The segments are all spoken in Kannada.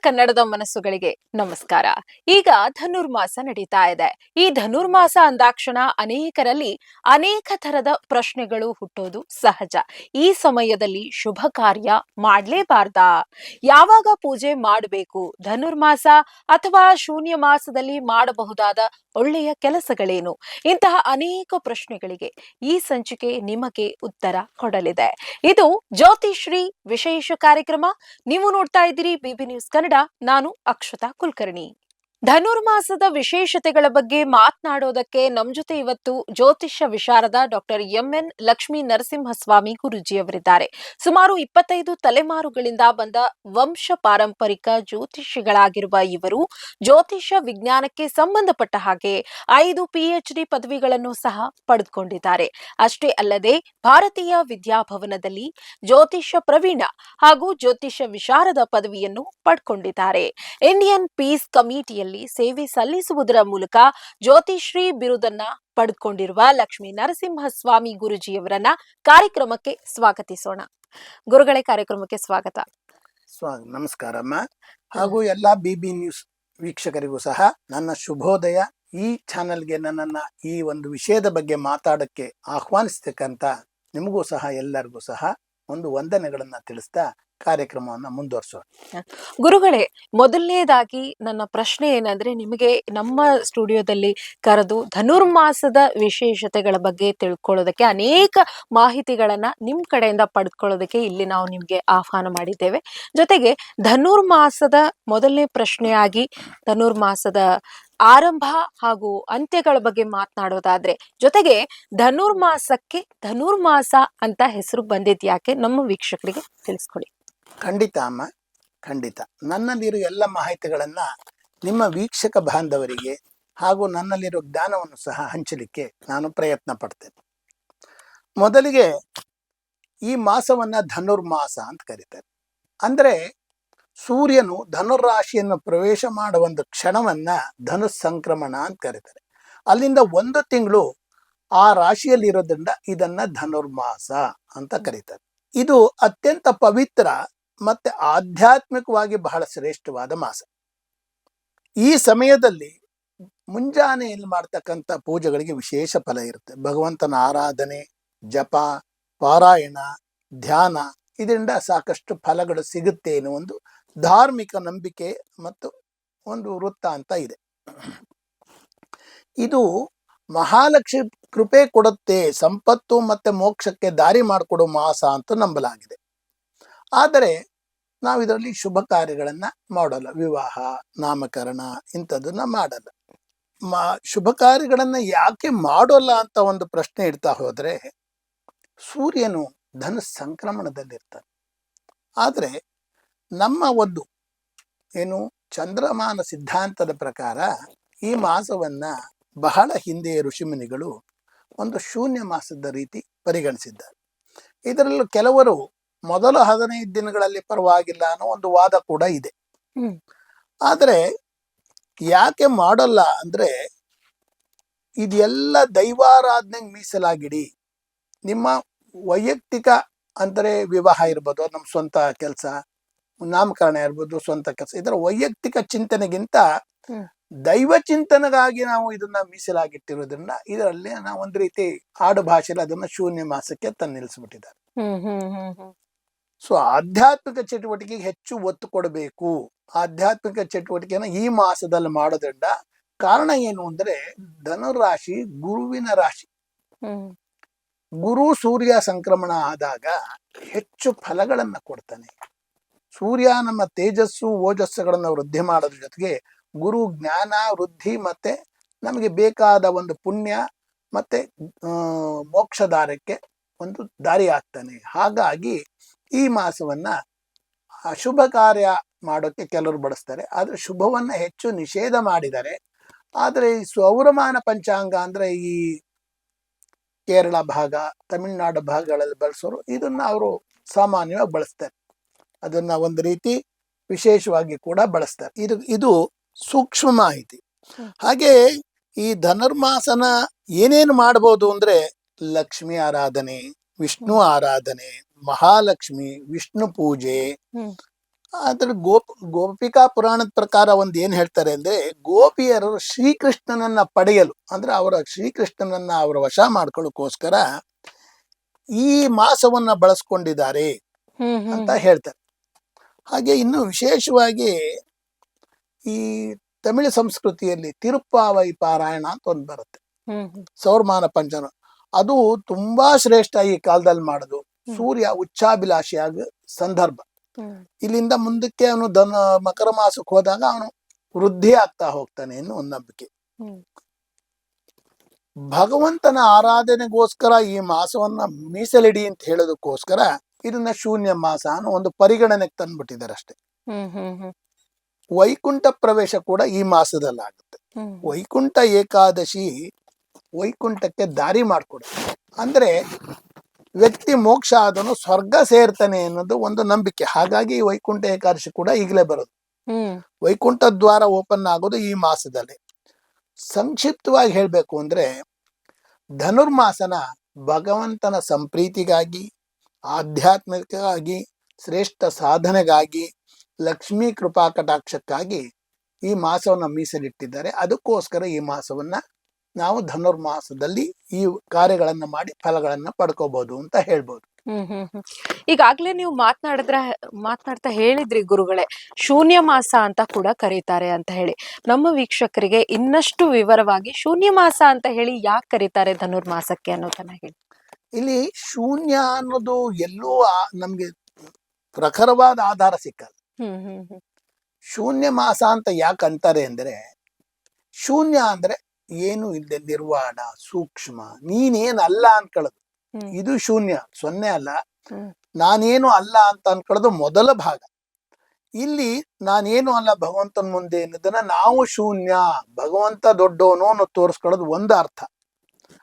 ಕನ್ನಡದ ಮನಸ್ಸುಗಳಿಗೆ ನಮಸ್ಕಾರ. ಈಗ ಧನುರ್ಮಾಸ ನಡೀತಾ ಇದೆ. ಈ ಧನುರ್ಮಾಸ ಅಂದಾಕ್ಷಣ ಅನೇಕರಲ್ಲಿ ಅನೇಕ ತರದ ಪ್ರಶ್ನೆಗಳು ಹುಟ್ಟೋದು ಸಹಜ. ಈ ಸಮಯದಲ್ಲಿ ಶುಭ ಕಾರ್ಯ ಮಾಡ್ಲೇಬಾರ್ದಾ? ಯಾವಾಗ ಪೂಜೆ ಮಾಡಬೇಕು? ಧನುರ್ಮಾಸ ಅಥವಾ ಶೂನ್ಯ ಮಾಸದಲ್ಲಿ ಮಾಡಬಹುದಾದ ಒಳ್ಳೆಯ ಕೆಲಸಗಳೇನು? ಇಂತಹ ಅನೇಕ ಪ್ರಶ್ನೆಗಳಿಗೆ ಈ ಸಂಚಿಕೆ ನಿಮಗೆ ಉತ್ತರ ಕೊಡಲಿದೆ. ಇದು ಜ್ಯೋತಿಶ್ರೀ ವಿಶೇಷ ಕಾರ್ಯಕ್ರಮ. ನೀವು ನೋಡ್ತಾ ಇದ್ದೀರಿ ಬಿಬಿ ನ್ಯೂಸ್ ಕನ್ನಡ. ನಾನು ಅಕ್ಷತಾ ಕುಲಕರ್ಣಿ. ಧನುರ್ಮಾಸದ ವಿಶೇಷತೆಗಳ ಬಗ್ಗೆ ಮಾತನಾಡೋದಕ್ಕೆ ನಮ್ ಜೊತೆ ಇವತ್ತು ಜ್ಯೋತಿಷ್ಯ ವಿಶಾರದ ಡಾಕ್ಟರ್ ಎಂಎನ್ ಲಕ್ಷ್ಮೀ ನರಸಿಂಹಸ್ವಾಮಿ ಗುರೂಜಿಯವರಿದ್ದಾರೆ. ಸುಮಾರು 25 ತಲೆಮಾರುಗಳಿಂದ ಬಂದ ವಂಶ ಪಾರಂಪರಿಕ ಜ್ಯೋತಿಷಿಗಳಾಗಿರುವ ಇವರು ಜ್ಯೋತಿಷ್ಯ ವಿಜ್ಞಾನಕ್ಕೆ ಸಂಬಂಧಪಟ್ಟ ಹಾಗೆ 5 PhD ಪದವಿಗಳನ್ನು ಸಹ ಪಡೆದುಕೊಂಡಿದ್ದಾರೆ. ಅಷ್ಟೇ ಅಲ್ಲದೆ ಭಾರತೀಯ ವಿದ್ಯಾಭವನದಲ್ಲಿ ಜ್ಯೋತಿಷ್ಯ ಪ್ರವೀಣ ಹಾಗೂ ಜ್ಯೋತಿಷ್ಯ ವಿಶಾರದ ಪದವಿಯನ್ನು ಪಡ್ಕೊಂಡಿದ್ದಾರೆ. ಇಂಡಿಯನ್ ಪೀಸ್ ಕಮಿಟಿಯಲ್ಲಿ ಸೇವೆ ಸಲ್ಲಿಸುವುದರ ಮೂಲಕ ಜ್ಯೋತಿಶ್ರೀ ಬಿರುದನ್ನ ಪಡೆದುಕೊಂಡಿರುವ ಲಕ್ಷ್ಮೀ ನರಸಿಂಹಸ್ವಾಮಿ ಗುರುಜಿಯವರನ್ನ ಕಾರ್ಯಕ್ರಮಕ್ಕೆ ಸ್ವಾಗತಿಸೋಣ. ಗುರುಗಳೇ, ಕಾರ್ಯಕ್ರಮಕ್ಕೆ ಸ್ವಾಗತ. ನಮಸ್ಕಾರಮ್ಮ. ಹಾಗೂ ಎಲ್ಲಾ ಬಿಬಿ ನ್ಯೂಸ್ ವೀಕ್ಷಕರಿಗೂ ಸಹ ನನ್ನ ಶುಭೋದಯ. ಈ ಚಾನೆಲ್ಗೆ ನನ್ನನ್ನ ಈ ಒಂದು ವಿಷಯದ ಬಗ್ಗೆ ಮಾತಾಡಕ್ಕೆ ಆಹ್ವಾನಿಸ್ತಕ್ಕಂತ ನಿಮಗೂ ಸಹ ಎಲ್ಲರಿಗೂ ಸಹ ಒಂದು ವಂದನೆಗಳನ್ನ ತಿಳಿಸ್ತಾ ಕಾರ್ಯಕ್ರಮವನ್ನ ಮುಂದುವರಿಸೋಣ. ಗುರುಗಳೇ, ಮೊದಲನೇದಾಗಿ ನನ್ನ ಪ್ರಶ್ನೆ ಏನಂದ್ರೆ, ನಿಮಗೆ ನಮ್ಮ ಸ್ಟುಡಿಯೋದಲ್ಲಿ ಕರೆದು ಧನುರ್ಮಾಸದ ವಿಶೇಷತೆಗಳ ಬಗ್ಗೆ ತಿಳ್ಕೊಳ್ಳೋದಕ್ಕೆ, ಅನೇಕ ಮಾಹಿತಿಗಳನ್ನ ನಿಮ್ ಕಡೆಯಿಂದ ಪಡೆದುಕೊಳ್ಳೋದಕ್ಕೆ ಇಲ್ಲಿ ನಾವು ನಿಮ್ಗೆ ಆಹ್ವಾನ ಮಾಡಿದ್ದೇವೆ. ಜೊತೆಗೆ ಧನುರ್ಮಾಸದ ಮೊದಲನೇ ಪ್ರಶ್ನೆಯಾಗಿ ಧನುರ್ಮಾಸದ ಆರಂಭ ಹಾಗೂ ಅಂತ್ಯಗಳ ಬಗ್ಗೆ ಮಾತನಾಡೋದಾದ್ರೆ, ಜೊತೆಗೆ ಧನುರ್ಮಾಸಕ್ಕೆ ಧನುರ್ಮಾಸ ಅಂತ ಹೆಸರು ಬಂದಿದ್ಯಾಕೆ ನಮ್ಮ ವೀಕ್ಷಕರಿಗೆ ತಿಳಿಸ್ಕೊಡಿ. ಖಂಡಿತ ಅಮ್ಮ, ಖಂಡಿತ. ನನ್ನಲ್ಲಿರೋ ಎಲ್ಲ ಮಾಹಿತಿಗಳನ್ನ ನಿಮ್ಮ ವೀಕ್ಷಕ ಬಾಂಧವರಿಗೆ ಹಾಗೂ ನನ್ನಲ್ಲಿರೋ ಜ್ಞಾನವನ್ನು ಸಹ ಹಂಚಲಿಕ್ಕೆ ನಾನು ಪ್ರಯತ್ನ ಪಡ್ತೇನೆ. ಮೊದಲಿಗೆ ಈ ಮಾಸವನ್ನ ಧನುರ್ಮಾಸ ಅಂತ ಕರೀತಾರೆ. ಅಂದ್ರೆ ಸೂರ್ಯನು ಧನುರಾಶಿಯನ್ನು ಪ್ರವೇಶ ಮಾಡುವ ಒಂದು ಕ್ಷಣವನ್ನ ಧನುಸ್ ಸಂಕ್ರಮಣ ಅಂತ ಕರೀತಾರೆ. ಅಲ್ಲಿಂದ 1 ತಿಂಗಳು ಆ ರಾಶಿಯಲ್ಲಿ ಇರೋದ್ರಿಂದ ಇದನ್ನ ಧನುರ್ಮಾಸ ಅಂತ ಕರೀತಾರೆ. ಇದು ಅತ್ಯಂತ ಪವಿತ್ರ ಮತ್ತೆ ಆಧ್ಯಾತ್ಮಿಕವಾಗಿ ಬಹಳ ಶ್ರೇಷ್ಠವಾದ ಮಾಸ. ಈ ಸಮಯದಲ್ಲಿ ಮುಂಜಾನೆಯಲ್ಲಿ ಮಾಡ್ತಕ್ಕಂಥ ಪೂಜೆಗಳಿಗೆ ವಿಶೇಷ ಫಲ ಇರುತ್ತೆ. ಭಗವಂತನ ಆರಾಧನೆ, ಜಪ, ಪಾರಾಯಣ, ಧ್ಯಾನ, ಇದರಿಂದ ಸಾಕಷ್ಟು ಫಲಗಳು ಸಿಗುತ್ತೆ ಎನ್ನುವ ಒಂದು ಧಾರ್ಮಿಕ ನಂಬಿಕೆ ಮತ್ತು ಒಂದು ವೃತ್ತಾಂತ ಇದೆ. ಇದು ಮಹಾಲಕ್ಷ್ಮಿ ಕೃಪೆ ಕೊಡುತ್ತೆ, ಸಂಪತ್ತು ಮತ್ತೆ ಮೋಕ್ಷಕ್ಕೆ ದಾರಿ ಮಾಡಿಕೊಡೋ ಮಾಸ ಅಂತ ನಂಬಲಾಗಿದೆ. ಆದರೆ ನಾವು ಇದರಲ್ಲಿ ಶುಭ ಕಾರ್ಯಗಳನ್ನ ಮಾಡೋಲ್ಲ. ವಿವಾಹ, ನಾಮಕರಣ ಇಂಥದ್ದನ್ನ ಮಾಡಲ್ಲ. ಶುಭ ಕಾರ್ಯಗಳನ್ನ ಯಾಕೆ ಮಾಡೋಲ್ಲ ಅಂತ ಒಂದು ಪ್ರಶ್ನೆ ಇಡ್ತಾ ಹೋದ್ರೆ, ಸೂರ್ಯನು ಧನು ಸಂಕ್ರಮಣದಲ್ಲಿರ್ತಾನೆ. ಆದ್ರೆ ನಮ್ಮ ಒಂದು ಏನು ಚಂದ್ರಮಾನ ಸಿದ್ಧಾಂತದ ಪ್ರಕಾರ ಈ ಮಾಸವನ್ನ ಬಹಳ ಹಿಂದೆ ಋಷಿಮುನಿಗಳು ಒಂದು ಶೂನ್ಯ ಮಾಸದ ರೀತಿ ಪರಿಗಣಿಸಿದ್ದಾರೆ. ಇದರಲ್ಲೂ ಕೆಲವರು ಮೊದಲ 15 ದಿನಗಳಲ್ಲಿ ಪರವಾಗಿಲ್ಲ ಅನ್ನೋ ಒಂದು ವಾದ ಕೂಡ ಇದೆ. ಆದ್ರೆ ಯಾಕೆ ಮಾಡಲ್ಲ ಅಂದ್ರೆ, ಇದೆಲ್ಲ ದೈವಾರಾಧನೆಗೆ ಮೀಸಲಾಗಿಡಿ. ನಿಮ್ಮ ವೈಯಕ್ತಿಕ ಅಂದರೆ ವಿವಾಹ ಇರ್ಬೋದು, ನಮ್ಮ ಸ್ವಂತ ಕೆಲಸ, ನಾಮಕರಣ ಇರ್ಬೋದು, ಸ್ವಂತ ಕೆಲಸ, ಇದರ ವೈಯಕ್ತಿಕ ಚಿಂತನೆಗಿಂತ ದೈವ ಚಿಂತನೆಗಾಗಿ ನಾವು ಇದನ್ನ ಮೀಸಲಾಗಿಟ್ಟಿರೋದ್ರಿಂದ ಇದರಲ್ಲಿ ನಾವು ಒಂದು ರೀತಿ ಆಡು ಭಾಷೆಯಲ್ಲಿ ಅದನ್ನ ಶೂನ್ಯ ಮಾಸಕ್ಕೆ ತಂದು ನಿಲ್ಲಿಸ್ಬಿಟ್ಟಿದ್ದಾರೆ. ಸೊ ಆಧ್ಯಾತ್ಮಿಕ ಚಟುವಟಿಕೆಗೆ ಹೆಚ್ಚು ಒತ್ತು ಕೊಡಬೇಕು. ಆಧ್ಯಾತ್ಮಿಕ ಚಟುವಟಿಕೆನ ಈ ಮಾಸದಲ್ಲಿ ಮಾಡೋದ್ರಿಂದ ಕಾರಣ ಏನು ಅಂದ್ರೆ, ಧನುರಾಶಿ ಗುರುವಿನ ರಾಶಿ. ಗುರು ಸೂರ್ಯ ಸಂಕ್ರಮಣ ಆದಾಗ ಹೆಚ್ಚು ಫಲಗಳನ್ನ ಕೊಡ್ತಾನೆ. ಸೂರ್ಯ ನಮ್ಮ ತೇಜಸ್ಸು ಓಜಸ್ಸುಗಳನ್ನ ವೃದ್ಧಿ ಮಾಡೋದ್ರ ಜೊತೆಗೆ ಗುರು ಜ್ಞಾನ ವೃದ್ಧಿ ಮತ್ತೆ ನಮಗೆ ಬೇಕಾದ ಒಂದು ಪುಣ್ಯ ಮತ್ತೆ ಮೋಕ್ಷದಾರಕ್ಕೆ ಒಂದು ದಾರಿ ಆಗ್ತಾನೆ. ಹಾಗಾಗಿ ಈ ಮಾಸವನ್ನ ಅಶುಭ ಕಾರ್ಯ ಮಾಡೋಕೆ ಕೆಲವರು ಬಳಸ್ತಾರೆ. ಆದ್ರೆ ಶುಭವನ್ನ ಹೆಚ್ಚು ನಿಷೇಧ ಮಾಡಿದ್ದಾರೆ. ಆದ್ರೆ ಈ ಸೌರಮಾನ ಪಂಚಾಂಗ ಅಂದ್ರೆ ಈ ಕೇರಳ ಭಾಗ, ತಮಿಳುನಾಡು ಭಾಗಗಳಲ್ಲಿ ಬಳಸೋರು ಇದನ್ನ ಅವರು ಸಾಮಾನ್ಯವಾಗಿ ಬಳಸ್ತಾರೆ. ಅದನ್ನ ಒಂದು ರೀತಿ ವಿಶೇಷವಾಗಿ ಕೂಡ ಬಳಸ್ತಾರೆ. ಇದು ಸೂಕ್ಷ್ಮ ಮಾಹಿತಿ. ಹಾಗೆ ಈ ಧನುರ್ಮಾಸನ ಏನೇನು ಮಾಡಬಹುದು ಅಂದ್ರೆ, ಲಕ್ಷ್ಮಿ ಆರಾಧನೆ, ವಿಷ್ಣು ಆರಾಧನೆ, ಮಹಾಲಕ್ಷ್ಮಿ, ವಿಷ್ಣು ಪೂಜೆ, ಅದ್ರ ಗೋಪಿಕಾ ಪುರಾಣದ ಪ್ರಕಾರ ಒಂದ್ ಏನ್ ಹೇಳ್ತಾರೆ ಅಂದ್ರೆ, ಗೋಪಿಯರು ಶ್ರೀಕೃಷ್ಣನನ್ನ ಪಡೆಯಲು ಅಂದ್ರೆ ಶ್ರೀಕೃಷ್ಣನನ್ನ ಅವರ ವಶ ಮಾಡ್ಕೊಳ್ಳೋಕೋಸ್ಕರ ಈ ಮಾಸವನ್ನ ಬಳಸ್ಕೊಂಡಿದ್ದಾರೆ ಹ್ಮ್ ಹ್ಮ್ ಅಂತ ಹೇಳ್ತಾರೆ. ಹಾಗೆ ಇನ್ನು ವಿಶೇಷವಾಗಿ ಈ ತಮಿಳು ಸಂಸ್ಕೃತಿಯಲ್ಲಿ ತಿರುಪ್ಪಾವೈ ಪಾರಾಯಣ ಅಂತ ಒಂದು ಬರುತ್ತೆ, ಹ್ಮ್ ಹ್ಮ್ ಸೌರಮಾನ ಪಂಚಮ. ಅದು ತುಂಬಾ ಶ್ರೇಷ್ಠ ಈ ಕಾಲದಲ್ಲಿ ಮಾಡೋದು. ಸೂರ್ಯ ಉಚ್ಚಾಭಿಲಾಷಿಯಾಗ ಸಂದರ್ಭ. ಹ್ಮ್ ಇಲ್ಲಿಂದ ಮುಂದಕ್ಕೆ ಅವನು ಮಕರ ಮಾಸಕ್ಕೆ ಹೋದಾಗ ಅವನು ವೃದ್ಧಿ ಆಗ್ತಾ ಹೋಗ್ತಾನೆ ಅನ್ನೋ ಒಂದು ನಂಬಿಕೆ. ಹ್ಮ್ ಭಗವಂತನ ಆರಾಧನೆಗೋಸ್ಕರ ಈ ಮಾಸವನ್ನ ಮೀಸಲಿಡಿ ಅಂತ ಹೇಳೋದಕ್ಕೋಸ್ಕರ ಇದನ್ನ ಶೂನ್ಯ ಮಾಸ ಅನ್ನೋ ಒಂದು ಪರಿಗಣನೆಗೆ ತಂದ್ಬಿಟ್ಟಿದ್ದಾರೆ ಅಷ್ಟೇ. ಹ್ಮ್ ಹ್ಮ್ ಹ್ಮ್ ವೈಕುಂಠ ಪ್ರವೇಶ ಕೂಡ ಈ ಮಾಸದಲ್ಲಾಗುತ್ತೆ. ಹ್ಮ್ ವೈಕುಂಠ ಏಕಾದಶಿ ವೈಕುಂಠಕ್ಕೆ ದಾರಿ ಮಾಡಿಕೊಡುತ್ತೆ. ಅಂದ್ರೆ ವ್ಯಕ್ತಿ ಮೋಕ್ಷ ಆದನು ಸ್ವರ್ಗ ಸೇರ್ತಾನೆ ಅನ್ನೋದು ಒಂದು ನಂಬಿಕೆ. ಹಾಗಾಗಿ ಈ ವೈಕುಂಠ ಏಕಾದಶಿ ಕೂಡ ಈಗಲೇ ಬರೋದು. ಹ್ಮ್ ವೈಕುಂಠ ದ್ವಾರ ಓಪನ್ ಆಗೋದು ಈ ಮಾಸದಲ್ಲಿ. ಸಂಕ್ಷಿಪ್ತವಾಗಿ ಹೇಳ್ಬೇಕು ಅಂದ್ರೆ, ಧನುರ್ಮಾಸನ ಭಗವಂತನ ಸಂಪ್ರೀತಿಗಾಗಿ, ಆಧ್ಯಾತ್ಮಿಕವಾಗಿ, ಶ್ರೇಷ್ಠ ಸಾಧನೆಗಾಗಿ, ಲಕ್ಷ್ಮೀ ಕೃಪಾ ಕಟಾಕ್ಷಕ್ಕಾಗಿ ಈ ಮಾಸವನ್ನ ಮೀಸಲಿಟ್ಟಿದ್ದಾರೆ. ಅದಕ್ಕೋಸ್ಕರ ಈ ಮಾಸವನ್ನ ನಾವು ಧನುರ್ಮಾಸದಲ್ಲಿ ಈ ಕಾರ್ಯಗಳನ್ನ ಮಾಡಿ ಫಲಗಳನ್ನ ಪಡ್ಕೋಬಹುದು ಅಂತ ಹೇಳ್ಬೋದು. ಹ್ಮ್ ಹ್ಮ್ ಹ್ಮ್ ಈಗಾಗ್ಲೇ ನೀವು ಮಾತನಾಡ್ತಾ ಹೇಳಿದ್ರಿ ಗುರುಗಳೇ, ಶೂನ್ಯ ಮಾಸ ಅಂತ ಕೂಡ ಕರೀತಾರೆ ಅಂತ ಹೇಳಿ. ನಮ್ಮ ವೀಕ್ಷಕರಿಗೆ ಇನ್ನಷ್ಟು ವಿವರವಾಗಿ ಶೂನ್ಯ ಮಾಸ ಅಂತ ಹೇಳಿ ಯಾಕೆ ಕರೀತಾರೆ ಧನುರ್ಮಾಸಕ್ಕೆ ಅನ್ನೋದನ್ನ ಹೇಳಿ. ಇಲ್ಲಿ ಶೂನ್ಯ ಅನ್ನೋದು ಎಲ್ಲೂ ನಮ್ಗೆ ಪ್ರಖರವಾದ ಆಧಾರ ಸಿಕ್ಕಲ್ಲ. ಹ್ಮ್ ಹ್ಮ್ ಹ್ಮ್ ಶೂನ್ಯ ಮಾಸ ಅಂತ ಯಾಕೆ ಅಂತಾರೆ ಅಂದ್ರೆ, ಶೂನ್ಯ ಅಂದ್ರೆ ಏನು ಇಲ್ಲದೆ ನಿರ್ವಾಣ, ಸೂಕ್ಷ್ಮ, ನೀನೇನ್ ಅಲ್ಲ ಅನ್ಕೊಳ್ಳೋದು. ಹ್ಮ್ ಇದು ಶೂನ್ಯ, ಸೊನ್ನೆ ಅಲ್ಲ. ಹ್ಮ್ ನಾನೇನು ಅಲ್ಲ ಅಂತ ಅನ್ಕೊಳ್ಳೋದು ಮೊದಲ ಭಾಗ. ಇಲ್ಲಿ ನಾನೇನು ಅಲ್ಲ ಭಗವಂತನ ಮುಂದೆ ಅನ್ನೋದನ್ನ ನಾವು ಶೂನ್ಯ, ಭಗವಂತ ದೊಡ್ಡವನು ಅನ್ನೋ ತೋರಿಸ್ಕೊಳ್ಳೋದು ಒಂದು ಅರ್ಥ.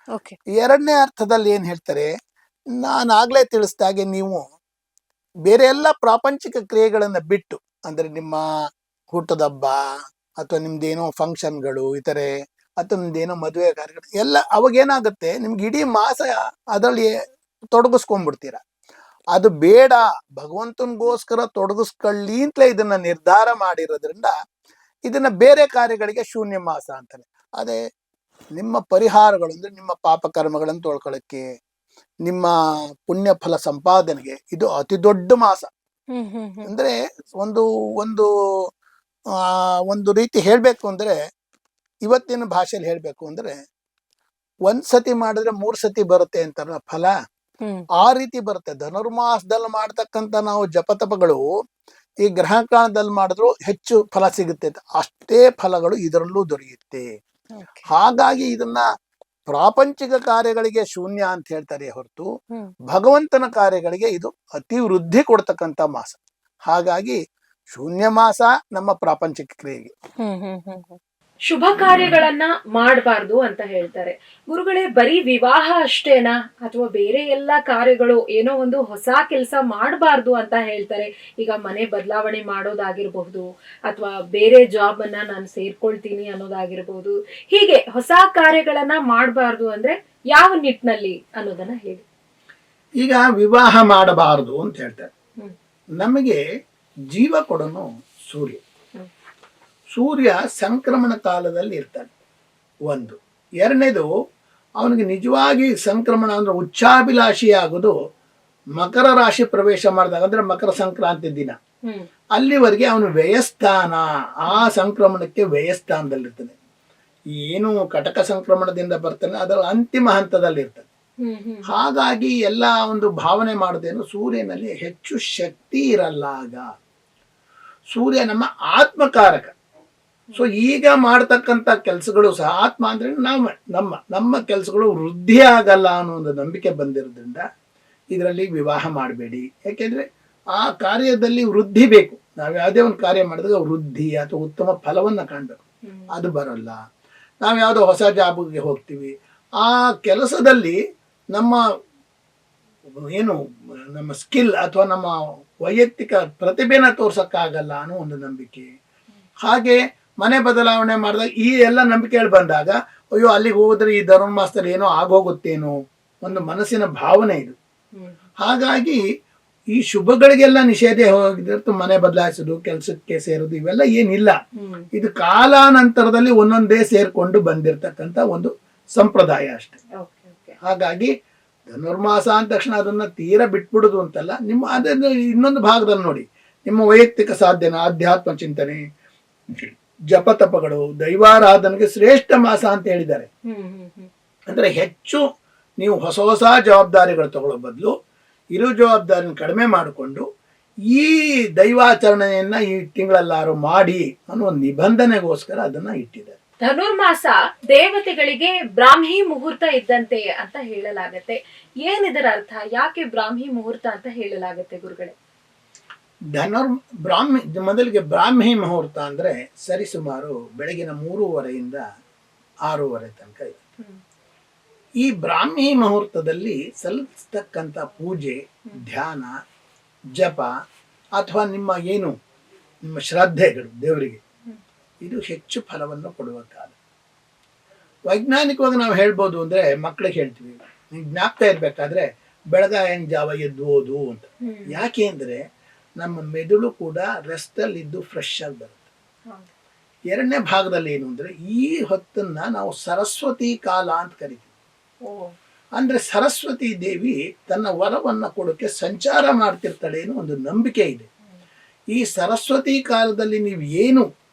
ಓಕೆ. ಎರಡನೇ ಅರ್ಥದಲ್ಲಿ ಏನ್ ಹೇಳ್ತಾರೆ, ನಾನು ಆಗ್ಲೇ ತಿಳಿಸ್ದಾಗೆ ನೀವು ಬೇರೆ ಎಲ್ಲ ಪ್ರಾಪಂಚಿಕ ಕ್ರಿಯೆಗಳನ್ನ ಬಿಟ್ಟು, ಅಂದ್ರೆ ನಿಮ್ಮ ಹುಟ್ಟದ ಹಬ್ಬ ಅಥವಾ ನಿಮ್ದೇನೋ ಫಂಕ್ಷನ್ಗಳು ಇತರೆ ಅಥವಾ ನಿಮ್ದೇನೋ ಮದುವೆ ಕಾರ್ಯಗಳು ಎಲ್ಲ, ಅವಾಗೇನಾಗುತ್ತೆ ನಿಮ್ಗೆ ಇಡೀ ಮಾಸ ಅದರಲ್ಲಿ ತೊಡಗಿಸ್ಕೊಂಡ್ಬಿಡ್ತೀರ. ಅದು ಬೇಡ, ಭಗವಂತನಿಗೋಸ್ಕರ ತೊಡಗಿಸ್ಕೊಳ್ಳಿ ಅಂತಲೇ ಇದನ್ನ ನಿರ್ಧಾರ ಮಾಡಿರೋದ್ರಿಂದ ಇದನ್ನ ಬೇರೆ ಕಾರ್ಯಗಳಿಗೆ ಶೂನ್ಯ ಮಾಸ ಅಂತಾರೆ. ಅದೇ ನಿಮ್ಮ ಪರಿಹಾರಗಳು ಅಂದ್ರೆ ನಿಮ್ಮ ಪಾಪ ಕರ್ಮಗಳನ್ನು ತೊಳ್ಕೊಳ್ಳಕ್ಕೆ, ನಿಮ್ಮ ಪುಣ್ಯ ಫಲ ಸಂಪಾದನೆಗೆ ಇದು ಅತಿ ದೊಡ್ಡ ಮಾಸ. ಹ್ಮ್ ಹ್ಮ್ ಹ್ಮ್ ಅಂದ್ರೆ ಒಂದು ಒಂದು ಒಂದು ರೀತಿ ಹೇಳ್ಬೇಕು ಅಂದ್ರೆ, ಇವತ್ತಿನ ಭಾಷೆಯಲ್ಲಿ ಹೇಳ್ಬೇಕು ಅಂದ್ರೆ, ಒಂದ್ ಸತಿ ಮಾಡಿದ್ರೆ 3 ಸತಿ ಬರುತ್ತೆ ಅಂತಾರಲ್ಲ ಫಲ, ಹ್ಮ್ ಆ ರೀತಿ ಬರುತ್ತೆ. ಧನುರ್ಮಾಸದಲ್ಲಿ ಮಾಡ್ತಕ್ಕಂಥ ನಾವು ಜಪತಪಗಳು ಈ ಗ್ರಹಕಾಲದಲ್ಲಿ ಮಾಡಿದ್ರು ಹೆಚ್ಚು ಫಲ ಸಿಗುತ್ತೆ, ಅಷ್ಟೇ ಫಲಗಳು ಇದರಲ್ಲೂ ದೊರೆಯುತ್ತೆ. ಓಕೆ. ಹಾಗಾಗಿ ಇದನ್ನ ಪ್ರಾಪಂಚಿಕ ಕಾರ್ಯಗಳಿಗೆ ಶೂನ್ಯ ಅಂತ ಹೇಳ್ತಾರೆ ಹೊರತು ಹ್ಮ್ ಭಗವಂತನ ಕಾರ್ಯಗಳಿಗೆ ಇದು ಅತಿ ವೃದ್ಧಿ ಕೊಡ್ತಕ್ಕಂಥ ಮಾಸ. ಹಾಗಾಗಿ ಶೂನ್ಯ ಮಾಸ ನಮ್ಮ ಪ್ರಾಪಂಚಿಕ ಕ್ರಿಯೆಗೆ. ಹ್ಮ್ ಹ್ಮ್ ಹ್ಮ್ ಹ್ಮ್ ಶುಭ ಕಾರ್ಯಗಳನ್ನ ಮಾಡಬಾರ್ದು ಅಂತ ಹೇಳ್ತಾರೆ ಗುರುಗಳೇ. ಬರೀ ವಿವಾಹ ಅಷ್ಟೇನಾ ಅಥವಾ ಬೇರೆ ಎಲ್ಲಾ ಕಾರ್ಯಗಳು, ಏನೋ ಒಂದು ಹೊಸ ಕೆಲಸ ಮಾಡಬಾರ್ದು ಅಂತ ಹೇಳ್ತಾರೆ? ಈಗ ಮನೆ ಬದಲಾವಣೆ ಮಾಡೋದಾಗಿರ್ಬಹುದು, ಅಥವಾ ಬೇರೆ ಜಾಬ್ ಅನ್ನ ನಾನು ಸೇರ್ಕೊಳ್ತೀನಿ ಅನ್ನೋದಾಗಿರ್ಬಹುದು. ಹೀಗೆ ಹೊಸ ಕಾರ್ಯಗಳನ್ನ ಮಾಡಬಾರ್ದು ಅಂದ್ರೆ ಯಾವ ನಿಟ್ಟಿನಲ್ಲಿ ಅನ್ನೋದನ್ನ ಹೇಳಿ. ಈಗ ವಿವಾಹ ಮಾಡಬಾರದು ಅಂತ ಹೇಳ್ತಾರೆ. ಹ್ಮ್ ನಮಗೆ ಜೀವ ಕೊಡೋನು ಸೂರ್ಯ. ಹ್ಮ್ ಸೂರ್ಯ ಸಂಕ್ರಮಣ ಕಾಲದಲ್ಲಿ ಇರ್ತಾನೆ ಒಂದು. ಎರಡನೇದು, ಅವನಿಗೆ ನಿಜವಾಗಿ ಸಂಕ್ರಮಣ ಅಂದ್ರೆ ಉಚ್ಚಾಭಿಲಾಷಿ ಆಗೋದು ಮಕರ ರಾಶಿ ಪ್ರವೇಶ ಮಾಡಿದಾಗ, ಅಂದ್ರೆ ಮಕರ ಸಂಕ್ರಾಂತಿ ದಿನ. ಹ್ಮ್ ಅಲ್ಲಿವರೆಗೆ ಅವನು ವ್ಯಯಸ್ಥಾನ, ಆ ಸಂಕ್ರಮಣಕ್ಕೆ ವ್ಯಯಸ್ಥಾನದಲ್ಲಿರ್ತಾನೆ. ಏನು ಕಟಕ ಸಂಕ್ರಮಣದಿಂದ ಬರ್ತಾನೆ ಅದರ ಅಂತಿಮ ಹಂತದಲ್ಲಿ ಇರ್ತಾನೆ. ಹ್ಮ್ ಹ್ಮ್ ಹಾಗಾಗಿ ಎಲ್ಲ ಒಂದು ಭಾವನೆ ಮಾಡೋದೇನು, ಸೂರ್ಯನಲ್ಲಿ ಹೆಚ್ಚು ಶಕ್ತಿ ಇರಲ್ಲ. ಆಗ ಸೂರ್ಯ ನಮ್ಮ ಆತ್ಮಕಾರಕ. ಸೊ ಈಗ ಮಾಡ್ತಕ್ಕಂಥ ಕೆಲಸಗಳು ಸಹ ಆತ್ಮ ಅಂದ್ರೆ ನಮ್ಮ ಕೆಲಸಗಳು ವೃದ್ಧಿ ಆಗಲ್ಲ ಅನ್ನೋ ಒಂದು ನಂಬಿಕೆ ಬಂದಿರೋದ್ರಿಂದ ಇದರಲ್ಲಿ ವಿವಾಹ ಮಾಡಬೇಡಿ. ಯಾಕೆಂದ್ರೆ ಆ ಕಾರ್ಯದಲ್ಲಿ ವೃದ್ಧಿ ಬೇಕು. ನಾವು ಯಾವುದೇ ಒಂದು ಕಾರ್ಯ ಮಾಡಿದಾಗ ವೃದ್ಧಿ ಅಥವಾ ಉತ್ತಮ ಫಲವನ್ನ ಕಾಣಬೇಕು, ಅದು ಬರಲ್ಲ. ನಾವು ಯಾವುದೋ ಹೊಸ ಜಾಬ್ಗೆ ಹೋಗ್ತೀವಿ, ಆ ಕೆಲಸದಲ್ಲಿ ನಮ್ಮ ಏನು ನಮ್ಮ ಸ್ಕಿಲ್ ಅಥವಾ ನಮ್ಮ ವೈಯಕ್ತಿಕ ಪ್ರತಿಭೆನ ತೋರ್ಸಕ್ಕಾಗಲ್ಲ ಅನ್ನೋ ಒಂದು ನಂಬಿಕೆ. ಹಾಗೆ ಮನೆ ಬದಲಾವಣೆ ಮಾಡಿದಾಗ ಈ ಎಲ್ಲ ನಂಬಿಕೆಗಳು ಬಂದಾಗ, ಅಯ್ಯೋ ಅಲ್ಲಿಗೆ ಹೋದ್ರೆ ಈ ಧನುರ್ಮಾಸದಲ್ಲಿ ಏನೋ ಆಗೋಗುತ್ತೇನೋ ಒಂದು ಮನಸ್ಸಿನ ಭಾವನೆ ಇದು. ಹಾಗಾಗಿ ಈ ಶುಭಗಳಿಗೆಲ್ಲ ನಿಷೇಧ ಹೋಗಿದ್ರೆ ಮನೆ ಬದಲಾಯಿಸೋದು, ಕೆಲಸಕ್ಕೆ ಸೇರೋದು ಇವೆಲ್ಲ ಏನಿಲ್ಲ. ಇದು ಕಾಲಾನಂತರದಲ್ಲಿ ಒಂದೊಂದೇ ಸೇರ್ಕೊಂಡು ಬಂದಿರತಕ್ಕಂತ ಒಂದು ಸಂಪ್ರದಾಯ ಅಷ್ಟೇ. ಹಾಗಾಗಿ ಧನುರ್ಮಾಸ ಅಂದ ತಕ್ಷಣ ಅದನ್ನ ತೀರಾ ಬಿಟ್ಬಿಡುದು ಅಂತಲ್ಲ. ನಿಮ್ಮ ಅದನ್ನು ಇನ್ನೊಂದು ಭಾಗದಲ್ಲಿ ನೋಡಿ, ನಿಮ್ಮ ವೈಯಕ್ತಿಕ ಸಾಧನೆ, ಆಧ್ಯಾತ್ಮ ಚಿಂತನೆ, ಜಪತಪಗಳು, ದೈವಾರಾಧನೆಗೆ ಶ್ರೇಷ್ಠ ಮಾಸ ಅಂತ ಹೇಳಿದ್ದಾರೆ. ಅಂದ್ರೆ ಹೆಚ್ಚು ನೀವು ಹೊಸ ಹೊಸ ಜವಾಬ್ದಾರಿಗಳು ತಗೊಳ್ಳೋ ಬದಲು ಇರೋ ಜವಾಬ್ದಾರಿನ ಕಡಿಮೆ ಮಾಡಿಕೊಂಡು ಈ ದೈವಾಚರಣೆಯನ್ನ ಈ ತಿಂಗಳಲ್ಲಾರು ಮಾಡಿ ಅನ್ನೋ ಒಂದು ನಿಬಂಧನೆಗೋಸ್ಕರ ಅದನ್ನ ಇಟ್ಟಿದ್ದಾರೆ. ಧನುರ್ಮಾಸ ದೇವತೆಗಳಿಗೆ ಬ್ರಾಹ್ಮಿ ಮುಹೂರ್ತ ಇದ್ದಂತೆ ಅಂತ ಹೇಳಲಾಗತ್ತೆ. ಏನಿದರ ಅರ್ಥ? ಯಾಕೆ ಬ್ರಾಹ್ಮಿ ಮುಹೂರ್ತ ಅಂತ ಹೇಳಲಾಗತ್ತೆ ಗುರುಗಳೇ? ಮೊದಲಿಗೆ ಬ್ರಾಹ್ಮಿ ಮುಹೂರ್ತ ಅಂದ್ರೆ ಸರಿಸುಮಾರು ಬೆಳಗಿನ 3:30ಯಿಂದ 6:30 ತನಕ ಇದೆ. ಈ ಬ್ರಾಹ್ಮಿ ಮುಹೂರ್ತದಲ್ಲಿ ಸಲ್ಲಿಸ್ತಕ್ಕಂಥ ಪೂಜೆ, ಧ್ಯಾನ, ಜಪ ಅಥವಾ ನಿಮ್ಮ ಶ್ರದ್ಧೆಗಳು ದೇವರಿಗೆ ಇದು ಹೆಚ್ಚು ಫಲವನ್ನು ಕೊಡುವ ಕಾಲ. ವೈಜ್ಞಾನಿಕವಾಗಿ ನಾವು ಹೇಳ್ಬೋದು ಅಂದ್ರೆ, ಮಕ್ಕಳಿಗೆ ಹೇಳ್ತೀವಿ, ನೀವು ಜ್ಞಾಪಕ ಇರ್ಬೇಕಾದ್ರೆ ಬೆಳಗಾಯನ ಜಾವ ಎದ್ದು ಓದು ಅಂತ. ಯಾಕೆ ಅಂದ್ರೆ ನಮ್ಮ ಮೆದುಳು ಕೂಡ ರೆಸ್ಟ್ ಅಲ್ಲಿ ಇದ್ದು ಫ್ರೆಶ್ ಆಗಿ ಬರುತ್ತೆ. ಎರಡನೇ ಭಾಗದಲ್ಲಿ ಏನು ಅಂದ್ರೆ, ಈ ಹೊತ್ತನ್ನ ನಾವು ಸರಸ್ವತಿ ಕಾಲ ಅಂತ ಕರಿತೀವಿ. ಅಂದ್ರೆ ಸರಸ್ವತಿ ದೇವಿ ತನ್ನ ವರವನ್ನ ಕೊಡೋಕೆ ಸಂಚಾರ ಮಾಡ್ತಿರ್ತಾಳೆ ಅನ್ನೋ ಒಂದು ನಂಬಿಕೆ ಇದೆ. ಈ ಸರಸ್ವತಿ ಕಾಲದಲ್ಲಿ ನೀವು ಏನು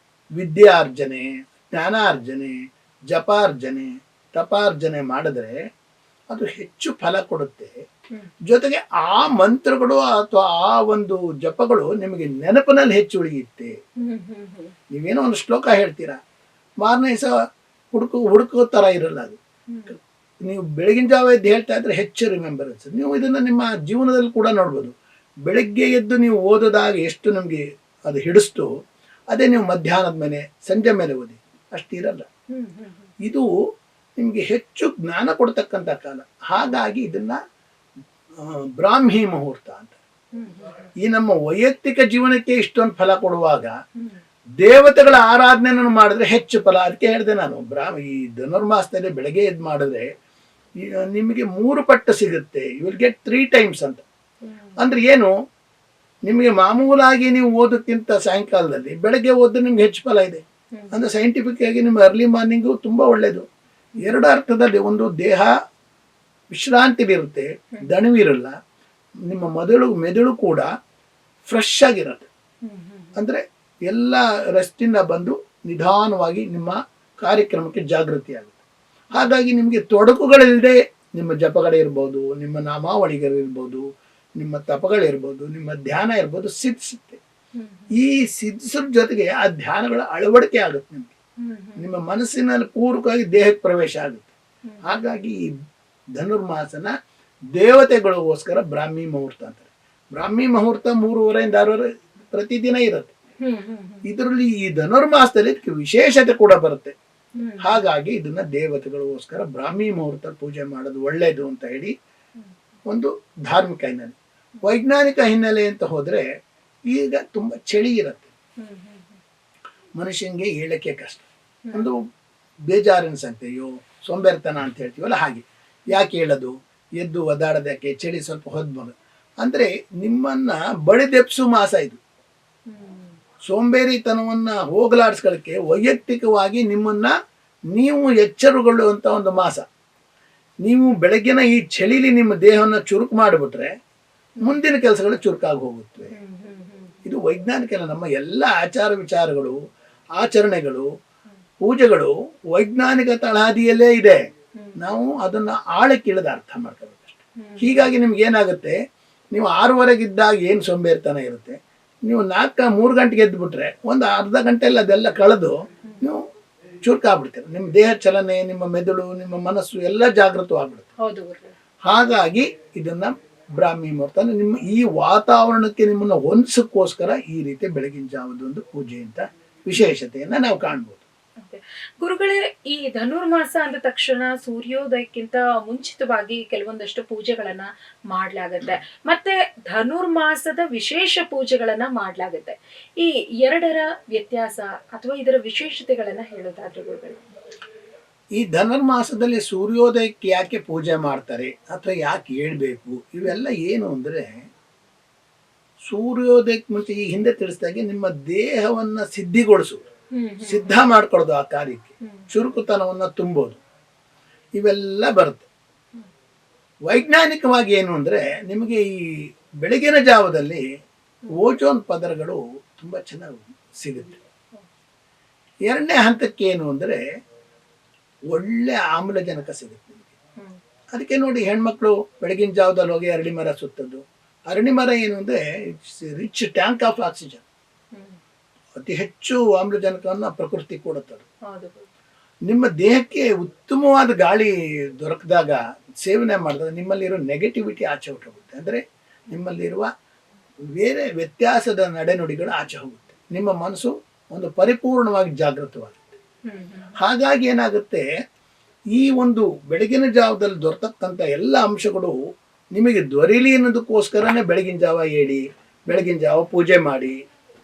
ವಿದ್ಯಾರ್ಜನೆ, ಜ್ಞಾನಾರ್ಜನೆ, ಜಪಾರ್ಜನೆ, ತಪಾರ್ಜನೆ ಮಾಡಿದ್ರೆ ಅದು ಹೆಚ್ಚು ಫಲ ಕೊಡುತ್ತೆ. ಜೊತೆಗೆ ಆ ಮಂತ್ರಗಳು ಅಥವಾ ಆ ಒಂದು ಜಪಗಳು ನಿಮಗೆ ನೆನಪಿನಲ್ಲಿ ಹೆಚ್ಚು ಉಳಿಯುತ್ತೆ. ನೀವೇನೋ ಒಂದು ಶ್ಲೋಕ ಹೇಳ್ತೀರಾ, ಮಾರನೇ ದಿವಸ ಹುಡುಕೋ ತರ ಇರಲ್ಲ ಅದು. ನೀವು ಬೆಳಗಿನ ಜಾವ ಎದ್ದು ಹೇಳ್ತಾ ಇದ್ರೆ ಹೆಚ್ಚು ರಿಮೆಂಬರೆನ್ಸ್. ನೀವು ಇದನ್ನ ನಿಮ್ಮ ಜೀವನದಲ್ಲಿ ಕೂಡ ನೋಡ್ಬೋದು. ಬೆಳಗ್ಗೆ ಎದ್ದು ನೀವು ಓದೋದಾಗ ಎಷ್ಟು ನಮ್ಗೆ ಅದು ಹಿಡಿಸ್ತು, ಅದೇ ನೀವು ಮಧ್ಯಾಹ್ನದ ಮೇಲೆ, ಸಂಜೆ ಮೇಲೆ ಓದಿ ಅಷ್ಟಿರಲ್ಲ. ಇದು ನಿಮ್ಗೆ ಹೆಚ್ಚು ಜ್ಞಾನ ಕೊಡ್ತಕ್ಕಂಥ ಕಾಲ. ಹಾಗಾಗಿ ಇದನ್ನ ಬ್ರಾಹ್ಮಿ ಮುಹೂರ್ತ ಅಂತ. ಈ ನಮ್ಮ ವೈಯಕ್ತಿಕ ಜೀವನಕ್ಕೆ ಇಷ್ಟೊಂದು ಫಲ ಕೊಡುವಾಗ ದೇವತೆಗಳ ಆರಾಧನೆಯನ್ನು ಮಾಡಿದ್ರೆ ಹೆಚ್ಚು ಫಲ. ಅದಕ್ಕೆ ಹೇಳಿದೆ ನಾನು, ಈ ಧನುರ್ಮಾಸದಲ್ಲಿ ಬೆಳಗ್ಗೆ ಎದ್ದು ಮಾಡಿದ್ರೆ ನಿಮಗೆ 3 ಪಟ್ಟು ಸಿಗುತ್ತೆ. ಯು ವಿಲ್ ಗೆಟ್ 3 ಟೈಮ್ಸ್ ಅಂತ. ಅಂದ್ರೆ ಏನು, ನಿಮಗೆ ಮಾಮೂಲಾಗಿ ನೀವು ಓದೋಕ್ಕಿಂತ ಸಾಯಂಕಾಲದಲ್ಲಿ ಬೆಳಗ್ಗೆ ಓದಿದ್ರೆ ನಿಮ್ಗೆ ಹೆಚ್ಚು ಫಲ ಇದೆ. ಅಂದ್ರೆ ಸೈಂಟಿಫಿಕ್ ಆಗಿ ನಿಮ್ಮ ಅರ್ಲಿ ಮಾರ್ನಿಂಗು ತುಂಬಾ ಒಳ್ಳೇದು. 2 ಅರ್ಥದಲ್ಲಿ, ಒಂದು ದೇಹ ವಿಶ್ರಾಂತಿಲಿರುತ್ತೆ, ದಣಿವಿರಲ್ಲ, ನಿಮ್ಮ ಮೆದುಳು ಕೂಡ ಫ್ರೆಶ್ ಆಗಿರುತ್ತೆ. ಅಂದ್ರೆ ಎಲ್ಲ ರೆಸ್ಟಿಂದ ಬಂದು ನಿಧಾನವಾಗಿ ನಿಮ್ಮ ಕಾರ್ಯಕ್ರಮಕ್ಕೆ ಜಾಗೃತಿ ಆಗುತ್ತೆ. ಹಾಗಾಗಿ ನಿಮಗೆ ತೊಡಕುಗಳಿಲ್ಲದೆ ನಿಮ್ಮ ಜಪಗಳಿರ್ಬೋದು, ನಿಮ್ಮ ನಾಮಾವಳಿಗಳಿರ್ಬೋದು, ನಿಮ್ಮ ತಪಗಳಿರ್ಬೋದು, ನಿಮ್ಮ ಧ್ಯಾನ ಇರ್ಬೋದು, ಸಿದ್ಧಿಸುತ್ತೆ. ಈ ಸಿದ್ಧಿಸೋದ್ರ ಜೊತೆಗೆ ಆ ಧ್ಯಾನಗಳ ಅಳವಡಿಕೆ ಆಗುತ್ತೆ. ನಿಮಗೆ ನಿಮ್ಮ ಮನಸ್ಸಿನಲ್ಲಿ ಪೂರ್ವಕವಾಗಿ ದೇಹಕ್ಕೆ ಪ್ರವೇಶ ಆಗುತ್ತೆ. ಹಾಗಾಗಿ ಈ ಧನುರ್ಮಾಸನ ದೇವತೆಗಳಿಗೋಸ್ಕರ ಬ್ರಾಹ್ಮಿ ಮುಹೂರ್ತ ಅಂತಾರೆ. ಬ್ರಾಹ್ಮಿ ಮುಹೂರ್ತ 3:30ಯಿಂದ 6:30 ಪ್ರತಿದಿನ ಇರುತ್ತೆ. ಇದರಲ್ಲಿ ಈ ಧನುರ್ಮಾಸದಲ್ಲಿ ವಿಶೇಷತೆ ಕೂಡ ಬರುತ್ತೆ. ಹಾಗಾಗಿ ಇದನ್ನ ದೇವತೆಗಳಿಗೋಸ್ಕರ ಬ್ರಾಹ್ಮಿ ಮುಹೂರ್ತ ಪೂಜೆ ಮಾಡೋದು ಒಳ್ಳೇದು ಅಂತ ಹೇಳಿ ಒಂದು ಧಾರ್ಮಿಕ ಹಿನ್ನೆಲೆ. ವೈಜ್ಞಾನಿಕ ಹಿನ್ನೆಲೆ ಅಂತ ಹೋದ್ರೆ, ಈಗ ತುಂಬಾ ಚಳಿ ಇರುತ್ತೆ, ಮನುಷ್ಯನಿಗೆ ಹೇಳಕ್ಕೆ ಕಷ್ಟ, ಒಂದು ಬೇಜಾರಿನ ಸಂಖ್ಯೆಯೋ ಸೋಂಬೇರ್ತನ ಅಂತ ಹೇಳ್ತೀವಲ್ಲ, ಹಾಗೆ. ಯಾಕೆ ಹೇಳೋದು, ಎದ್ದು ಒದಾಡೋದಕ್ಕೆ ಚಳಿ ಸ್ವಲ್ಪ ಹೊದ್ಬೋದು ಅಂದ್ರೆ ನಿಮ್ಮನ್ನ ಬಡಿದೆಪ್ಸು ಮಾಸ ಇದು. ಸೋಂಬೇರಿತನವನ್ನ ಹೋಗಲಾಡಿಸ್ಕೊಳ್ಳಕ್ಕೆ ವೈಯಕ್ತಿಕವಾಗಿ ನಿಮ್ಮನ್ನ ನೀವು ಎಚ್ಚರಗೊಳ್ಳುವಂತ ಒಂದು ಮಾಸ. ನೀವು ಬೆಳಗ್ಗಿನ ಈ ಚಳಿಲಿ ನಿಮ್ಮ ದೇಹವನ್ನು ಚುರುಕು ಮಾಡಿಬಿಟ್ರೆ ಮುಂದಿನ ಕೆಲಸಗಳು ಚುರುಕಾಗಿ ಹೋಗುತ್ತವೆ. ಇದು ವೈಜ್ಞಾನಿಕ. ನಮ್ಮ ಎಲ್ಲ ಆಚಾರ ವಿಚಾರಗಳು, ಆಚರಣೆಗಳು, ಪೂಜೆಗಳು ವೈಜ್ಞಾನಿಕ ತಳಹದಿಯಲ್ಲೇ ಇದೆ. ನಾವು ಅದನ್ನ ಆಳಕ್ಕಿಳಿದ ಅರ್ಥ ಮಾಡ್ಕೋಬೇಕಷ್ಟೆ. ಹೀಗಾಗಿ ನಿಮ್ಗೆ ಏನಾಗುತ್ತೆ, ನೀವು 6:30 ಏನು ಸೋಂಬೇರಿತನ ಇರುತ್ತೆ, ನೀವು 3 ಗಂಟೆಗೆ ಎದ್ದು ಬಿಟ್ರೆ ಒಂದು ಅರ್ಧ ಗಂಟೆಯಲ್ಲಿ ಅದೆಲ್ಲ ಕಳೆದು ನೀವು ಚುರುಕಾಗ್ಬಿಡ್ತೀರ. ನಿಮ್ಮ ದೇಹ ಚಲನೆ, ನಿಮ್ಮ ಮೆದುಳು, ನಿಮ್ಮ ಮನಸ್ಸು ಎಲ್ಲ ಜಾಗೃತವಾಗ್ಬಿಡುತ್ತೆ. ಹಾಗಾಗಿ ಇದನ್ನ ಬ್ರಾಹ್ಮಿ ಮುಹೂರ್ತ, ನಿಮ್ಮ ಈ ವಾತಾವರಣಕ್ಕೆ ನಿಮ್ಮನ್ನ ಹೊಂದಿಸಕ್ಕೋಸ್ಕರ ಈ ರೀತಿ ಬೆಳಗಿನ ಜಾವದೊಂದು ಪೂಜೆ ಅಂತ ವಿಶೇಷತೆಯನ್ನ ನಾವು ಕಾಣ್ಬೋದು. ಗುರುಗಳೇ, ಈ ಧನುರ್ಮಾಸ ಅಂದ ತಕ್ಷಣ ಸೂರ್ಯೋದಯಕ್ಕಿಂತ ಮುಂಚಿತವಾಗಿ ಕೆಲವೊಂದಷ್ಟು ಪೂಜೆಗಳನ್ನ ಮಾಡ್ಲಾಗತ್ತೆ, ಮತ್ತೆ ಧನುರ್ಮಾಸದ ವಿಶೇಷ ಪೂಜೆಗಳನ್ನ ಮಾಡ್ಲಾಗತ್ತೆ. ಈ ಎರಡರ ವ್ಯತ್ಯಾಸ ಅಥವಾ ಇದರ ವಿಶೇಷತೆಗಳನ್ನ ಹೇಳೋದಾದ್ರೆ ಗುರುಗಳು? ಈ ಧನುರ್ಮಾಸದಲ್ಲಿ ಸೂರ್ಯೋದಯಕ್ಕೆ ಯಾಕೆ ಪೂಜೆ ಮಾಡ್ತಾರೆ ಅಥವಾ ಯಾಕೆ ಹೇಳ್ಬೇಕು, ಇವೆಲ್ಲ ಏನು ಅಂದ್ರೆ, ಸೂರ್ಯೋದಯಕ್ಕೆ ಮುಂಚೆ ಈ ಹಿಂದೆ ತಿಳಿಸಿದಾಗೆ ನಿಮ್ಮ ದೇಹವನ್ನ ಸಿದ್ಧಿಗೊಳಿಸು, ಸಿದ್ಧ ಮಾಡ್ಕೊಳ್ಳೋದು ಆ ಕಾರ್ಯಕ್ಕೆ, ಚುರುಕುತನವನ್ನ ತುಂಬೋದು, ಇವೆಲ್ಲ ಬರುತ್ತೆ. ವೈಜ್ಞಾನಿಕವಾಗಿ ಏನು ಅಂದ್ರೆ ನಿಮಗೆ ಈ ಬೆಳಗಿನ ಜಾವದಲ್ಲಿ ಓಜೋನ್ ಪದರಗಳು ತುಂಬಾ ಚೆನ್ನಾಗಿ ಸಿಗುತ್ತೆ. ಎರಡನೇ ಹಂತಕ್ಕೆ ಏನು ಅಂದ್ರೆ ಒಳ್ಳೆ ಆಮ್ಲಜನಕ ಸಿಗುತ್ತೆ ನಿಮಗೆ. ಅದಕ್ಕೆ ನೋಡಿ ಹೆಣ್ಮಕ್ಳು ಬೆಳಗಿನ ಜಾವದಲ್ಲಿ ಹೋಗಿ ಅರಳಿ ಮರ ಸುತ್ತದ್ದು. ಅರಳಿ ಮರ ಏನು ಅಂದ್ರೆ it's rich tank of oxygen, ಅತಿ ಹೆಚ್ಚು ಆಮ್ಲಜನಕವನ್ನು ಪ್ರಕೃತಿ ಕೊಡುತ್ತದೆ. ನಿಮ್ಮ ದೇಹಕ್ಕೆ ಉತ್ತಮವಾದ ಗಾಳಿ ದೊರಕಿದಾಗ, ಸೇವನೆ ಮಾಡಿದಾಗ ನಿಮ್ಮಲ್ಲಿರೋ ನೆಗೆಟಿವಿಟಿ ಆಚೆ ಹೊರಟೋಗುತ್ತೆ. ಅಂದರೆ ನಿಮ್ಮಲ್ಲಿರುವ ಬೇರೆ ವ್ಯತ್ಯಾಸದ ನಡೆನುಡಿಗಳು ಆಚೆ ಹೋಗುತ್ತೆ. ನಿಮ್ಮ ಮನಸ್ಸು ಒಂದು ಪರಿಪೂರ್ಣವಾಗಿ ಜಾಗೃತವಾಗುತ್ತೆ. ಹಾಗಾಗಿ ಏನಾಗುತ್ತೆ, ಈ ಒಂದು ಬೆಳಗಿನ ಜಾವದಲ್ಲಿ ದೊರೆತಕ್ಕಂಥ ಎಲ್ಲ ಅಂಶಗಳು ನಿಮಗೆ ದೊರೀಲಿ ಅನ್ನೋದಕ್ಕೋಸ್ಕರನೇ ಬೆಳಗಿನ ಜಾವ ಏಳಿ, ಬೆಳಗಿನ ಜಾವ ಪೂಜೆ ಮಾಡಿ,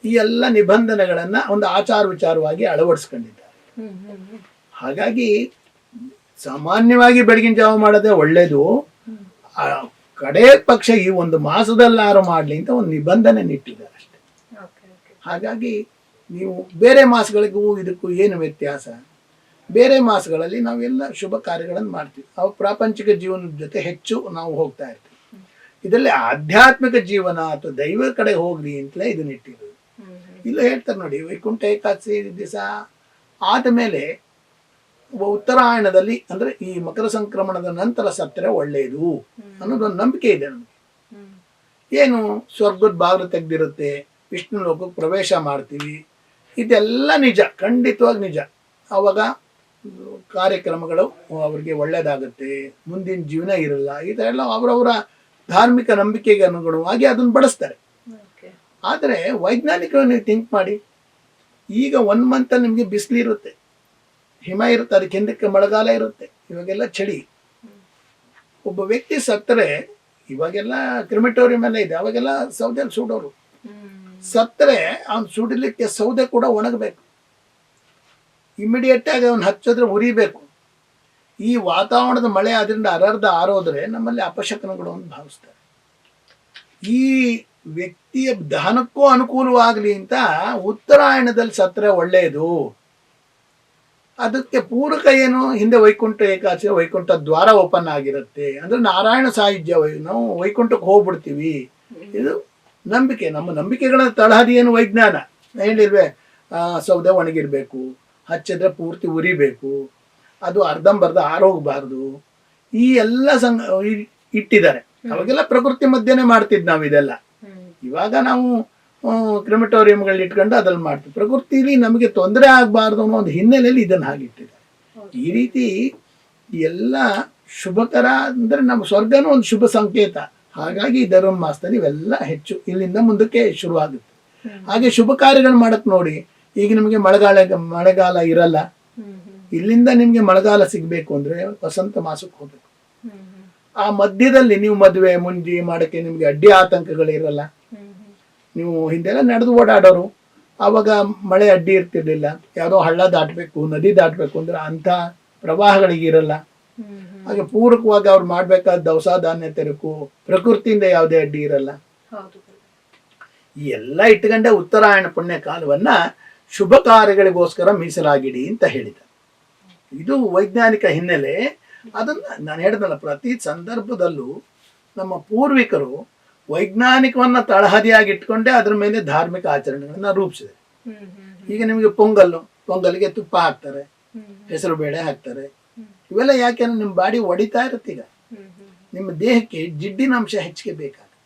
ಈ ಎಲ್ಲ ನಿಬಂಧನೆಗಳನ್ನ ಒಂದು ಆಚಾರ ವಿಚಾರವಾಗಿ ಅಳವಡಿಸ್ಕೊಂಡಿದ್ದಾರೆ. ಹಾಗಾಗಿ ಸಾಮಾನ್ಯವಾಗಿ ಬೆಳಗಿನ ಜಾವ ಮಾಡೋದೇ ಒಳ್ಳೇದು. ಕಡೆ ಪಕ್ಷ ಈ ಒಂದು ಮಾಸದಲ್ಲಾರು ಮಾಡಲಿ ಅಂತ ಒಂದು ನಿಬಂಧನೆ ನಿಟ್ಟಿದ್ದಾರೆ ಅಷ್ಟೇ. ಹಾಗಾಗಿ ನೀವು ಬೇರೆ ಮಾಸಗಳಿಗೂ ಇದಕ್ಕೂ ಏನು ವ್ಯತ್ಯಾಸ? ಬೇರೆ ಮಾಸಗಳಲ್ಲಿ ನಾವೆಲ್ಲ ಶುಭ ಕಾರ್ಯಗಳನ್ನು ಮಾಡ್ತೀವಿ, ಅವು ಪ್ರಾಪಂಚಿಕ ಜೀವನದ ಜೊತೆ ಹೆಚ್ಚು ನಾವು ಹೋಗ್ತಾ ಇರ್ತೀವಿ. ಇದರಲ್ಲಿ ಆಧ್ಯಾತ್ಮಿಕ ಜೀವನ ಅಥವಾ ದೈವ ಕಡೆ ಹೋಗ್ಲಿ ಅಂತಲೇ ಇದನ್ನ ಇಟ್ಟಿರೋದು. ಇಲ್ಲ ಹೇಳ್ತಾರೆ ನೋಡಿ, ವೈಕುಂಠ ಏಕಾದಶಿ ದಿವಸ ಆದಮೇಲೆ ಉತ್ತರಾಯಣದಲ್ಲಿ ಅಂದ್ರೆ ಈ ಮಕರ ಸಂಕ್ರಮಣದ ನಂತರ ಸತ್ತರೆ ಒಳ್ಳೆಯದು ಅನ್ನೋದೊಂದು ನಂಬಿಕೆ ಇದೆ ನಮಗೆ. ಏನು ಸ್ವರ್ಗದ ಬಾಗಿಲು ತೆಗ್ದಿರುತ್ತೆ, ವಿಷ್ಣು ಲೋಕಕ್ಕೆ ಪ್ರವೇಶ ಮಾಡ್ತೀವಿ, ಇದೆಲ್ಲ ನಿಜ, ಖಂಡಿತವಾಗಿ ನಿಜ. ಅವಾಗ ಕಾರ್ಯಕ್ರಮಗಳು ಅವ್ರಿಗೆ ಒಳ್ಳೇದಾಗುತ್ತೆ, ಮುಂದಿನ ಜೀವನ ಇರಲ್ಲ, ಇದೆಲ್ಲ ಅವರವರ ಧಾರ್ಮಿಕ ನಂಬಿಕೆಗೆ ಅನುಗುಣವಾಗಿ ಅದನ್ನು ಬಳಸ್ತಾರೆ. ಆದರೆ ವೈಜ್ಞಾನಿಕವಾಗಿ ನೀವು ಥಿಂಕ್ ಮಾಡಿ, ಈಗ 1 ಮಂತ್ ನಿಮಗೆ ಬಿಸಿಲು ಇರುತ್ತೆ, ಹಿಮ ಇರುತ್ತೆ, ಅದಕ್ಕೆ ಹಿಂದಕ್ಕೆ ಮಳೆಗಾಲ ಇರುತ್ತೆ, ಇವಾಗೆಲ್ಲ ಚಳಿ. ಒಬ್ಬ ವ್ಯಕ್ತಿ ಸತ್ತರೆ, ಇವಾಗೆಲ್ಲ ಕ್ರಿಮಿಟೋರಿಯಂ ಎಲ್ಲ ಇದೆ, ಅವಾಗೆಲ್ಲ ಸೌದೆಯಲ್ಲಿ ಸುಡೋರು. ಸತ್ತರೆ ಅವ್ನು ಸುಡಲಿಕ್ಕೆ ಸೌದೆ ಕೂಡ ಒಣಗಬೇಕು, ಇಮಿಡಿಯೇಟ್ ಆಗಿ ಅವ್ನು ಹಚ್ಚಿದ್ರೆ ಉರಿಬೇಕು. ಈ ವಾತಾವರಣದ ಮಳೆ ಅದರಿಂದ ಅರ್ಧ ಆರೋದ್ರೆ ನಮ್ಮಲ್ಲಿ ಅಪಶಕನಗಳು ಅಂತ ಭಾವಿಸ್ತಾರೆ. ಈ ವ್ಯಕ್ತಿಯ ದಹನಕ್ಕೂ ಅನುಕೂಲವಾಗಲಿ ಅಂತ ಉತ್ತರಾಯಣದಲ್ಲಿ ಸತ್ತರೆ ಒಳ್ಳೆಯದು. ಅದಕ್ಕೆ ಪೂರಕ ಏನು, ಹಿಂದೆ ವೈಕುಂಠ ಏಕಾದಶಿ ವೈಕುಂಠ ದ್ವಾರ ಓಪನ್ ಆಗಿರುತ್ತೆ, ಅಂದ್ರೆ ನಾರಾಯಣ ಸಾಹಿತ್ಯ, ನಾವು ವೈಕುಂಠಕ್ಕೆ ಹೋಗ್ಬಿಡ್ತೀವಿ. ಇದು ನಂಬಿಕೆ. ನಮ್ಮ ನಂಬಿಕೆಗಳ ತಳಹದಿ ಏನು ವೈಜ್ಞಾನ ಹೇಳಿಲ್ವೇ? ಸೌದೆ ಒಣಗಿರ್ಬೇಕು, ಹಚ್ಚಿದ್ರೆ ಪೂರ್ತಿ ಉರಿಬೇಕು, ಅದು ಅರ್ಧಂಬರ್ಧ ಆರೋಗಬಾರ್ದು, ಈ ಎಲ್ಲ ಇಟ್ಟಿದ್ದಾರೆ. ಅವಾಗೆಲ್ಲ ಪ್ರಕೃತಿ ಮಧ್ಯೆನೇ ಮಾಡ್ತಿದ್ ನಾವು ಇದೆಲ್ಲ. ಇವಾಗ ನಾವು ಕ್ರಿಮಿಟೋರಿಯಂಗಳು ಇಟ್ಕೊಂಡು ಅದ್ರಲ್ಲಿ ಮಾಡ್ತೀವಿ. ಪ್ರಕೃತಿಲಿ ನಮಗೆ ತೊಂದರೆ ಆಗಬಾರ್ದು ಅನ್ನೋ ಒಂದು ಹಿನ್ನೆಲೆಯಲ್ಲಿ ಇದನ್ನು ಹಾಗಿಟ್ಟಿದ್ದಾರೆ. ಈ ರೀತಿ ಎಲ್ಲ ಶುಭಕರ ಅಂದ್ರೆ ನಮ್ಮ ಸ್ವರ್ಗನೂ ಒಂದು ಶುಭ ಸಂಕೇತ. ಹಾಗಾಗಿ ಧರ್ಮ ಮಾಸದಲ್ಲಿ ಇವೆಲ್ಲ ಹೆಚ್ಚು ಇಲ್ಲಿಂದ ಮುಂದಕ್ಕೆ ಶುರುವಾಗುತ್ತೆ. ಹಾಗೆ ಶುಭ ಕಾರ್ಯಗಳು ಮಾಡಕ್ ನೋಡಿ, ಈಗ ನಿಮಗೆ ಮಳೆಗಾಲ ಇರಲ್ಲ, ಇಲ್ಲಿಂದ ನಿಮ್ಗೆ ಮಳೆಗಾಲ ಸಿಗ್ಬೇಕು ಅಂದ್ರೆ ವಸಂತ ಮಾಸಕ್ಕೆ ಹೋಗ್ಬೇಕು. ಆ ಮಧ್ಯದಲ್ಲಿ ನೀವು ಮದುವೆ ಮುಂಜಿ ಮಾಡಕ್ಕೆ ನಿಮ್ಗೆ ಅಡ್ಡಿ ಆತಂಕಗಳಿರಲ್ಲ. ನೀವು ಹಿಂದೆಲ್ಲ ನಡೆದು ಓಡಾಡೋರು, ಆವಾಗ ಮಳೆ ಅಡ್ಡಿ ಇರ್ತಿರ್ಲಿಲ್ಲ. ಯಾವುದೋ ಹಳ್ಳ ದಾಟಬೇಕು, ನದಿ ದಾಟಬೇಕು ಅಂದ್ರೆ ಅಂಥ ಪ್ರವಾಹಗಳಿಗಿರಲ್ಲ. ಹಾಗೆ ಪೂರಕವಾಗಿ ಅವ್ರು ಮಾಡ್ಬೇಕಾದ ದವಸ ಧಾನ್ಯ ತೆರಕು, ಪ್ರಕೃತಿಯಿಂದ ಯಾವುದೇ ಅಡ್ಡಿ ಇರಲ್ಲ. ಈ ಎಲ್ಲ ಇಟ್ಕೊಂಡೆ ಉತ್ತರಾಯಣ ಪುಣ್ಯ ಕಾಲವನ್ನ ಶುಭ ಕಾರ್ಯಗಳಿಗೋಸ್ಕರ ಮೀಸಲಾಗಿಡಿ ಅಂತ ಹೇಳಿದ. ಇದು ವೈಜ್ಞಾನಿಕ ಹಿನ್ನೆಲೆ. ಅದನ್ನ ನಾನು ಹೇಳಿದಲ್ಲ, ಪ್ರತಿ ಸಂದರ್ಭದಲ್ಲೂ ನಮ್ಮ ಪೂರ್ವಿಕರು ವೈಜ್ಞಾನಿಕವನ್ನ ತಳಹದಿಯಾಗಿ ಇಟ್ಕೊಂಡೆ ಅದ್ರ ಮೇಲೆ ಧಾರ್ಮಿಕ ಆಚರಣೆಗಳನ್ನ ರೂಪಿಸಿದೆ. ಈಗ ನಿಮಗೆ ಪೊಂಗಲ್ಗೆ ತುಪ್ಪ ಹಾಕ್ತಾರೆ, ಹೆಸರು ಬೇಳೆ ಹಾಕ್ತಾರೆ. ಇವೆಲ್ಲ ಯಾಕೆಂದ್ರೆ ನಿಮ್ಮ ಬಾಡಿ ಹೊಡಿತಾ ಇರುತ್ತೆ. ಈಗ ನಿಮ್ಮ ದೇಹಕ್ಕೆ ಜಿಡ್ಡಿನ ಅಂಶ ಹೆಚ್ಚಿಗೆ ಬೇಕಾಗುತ್ತೆ,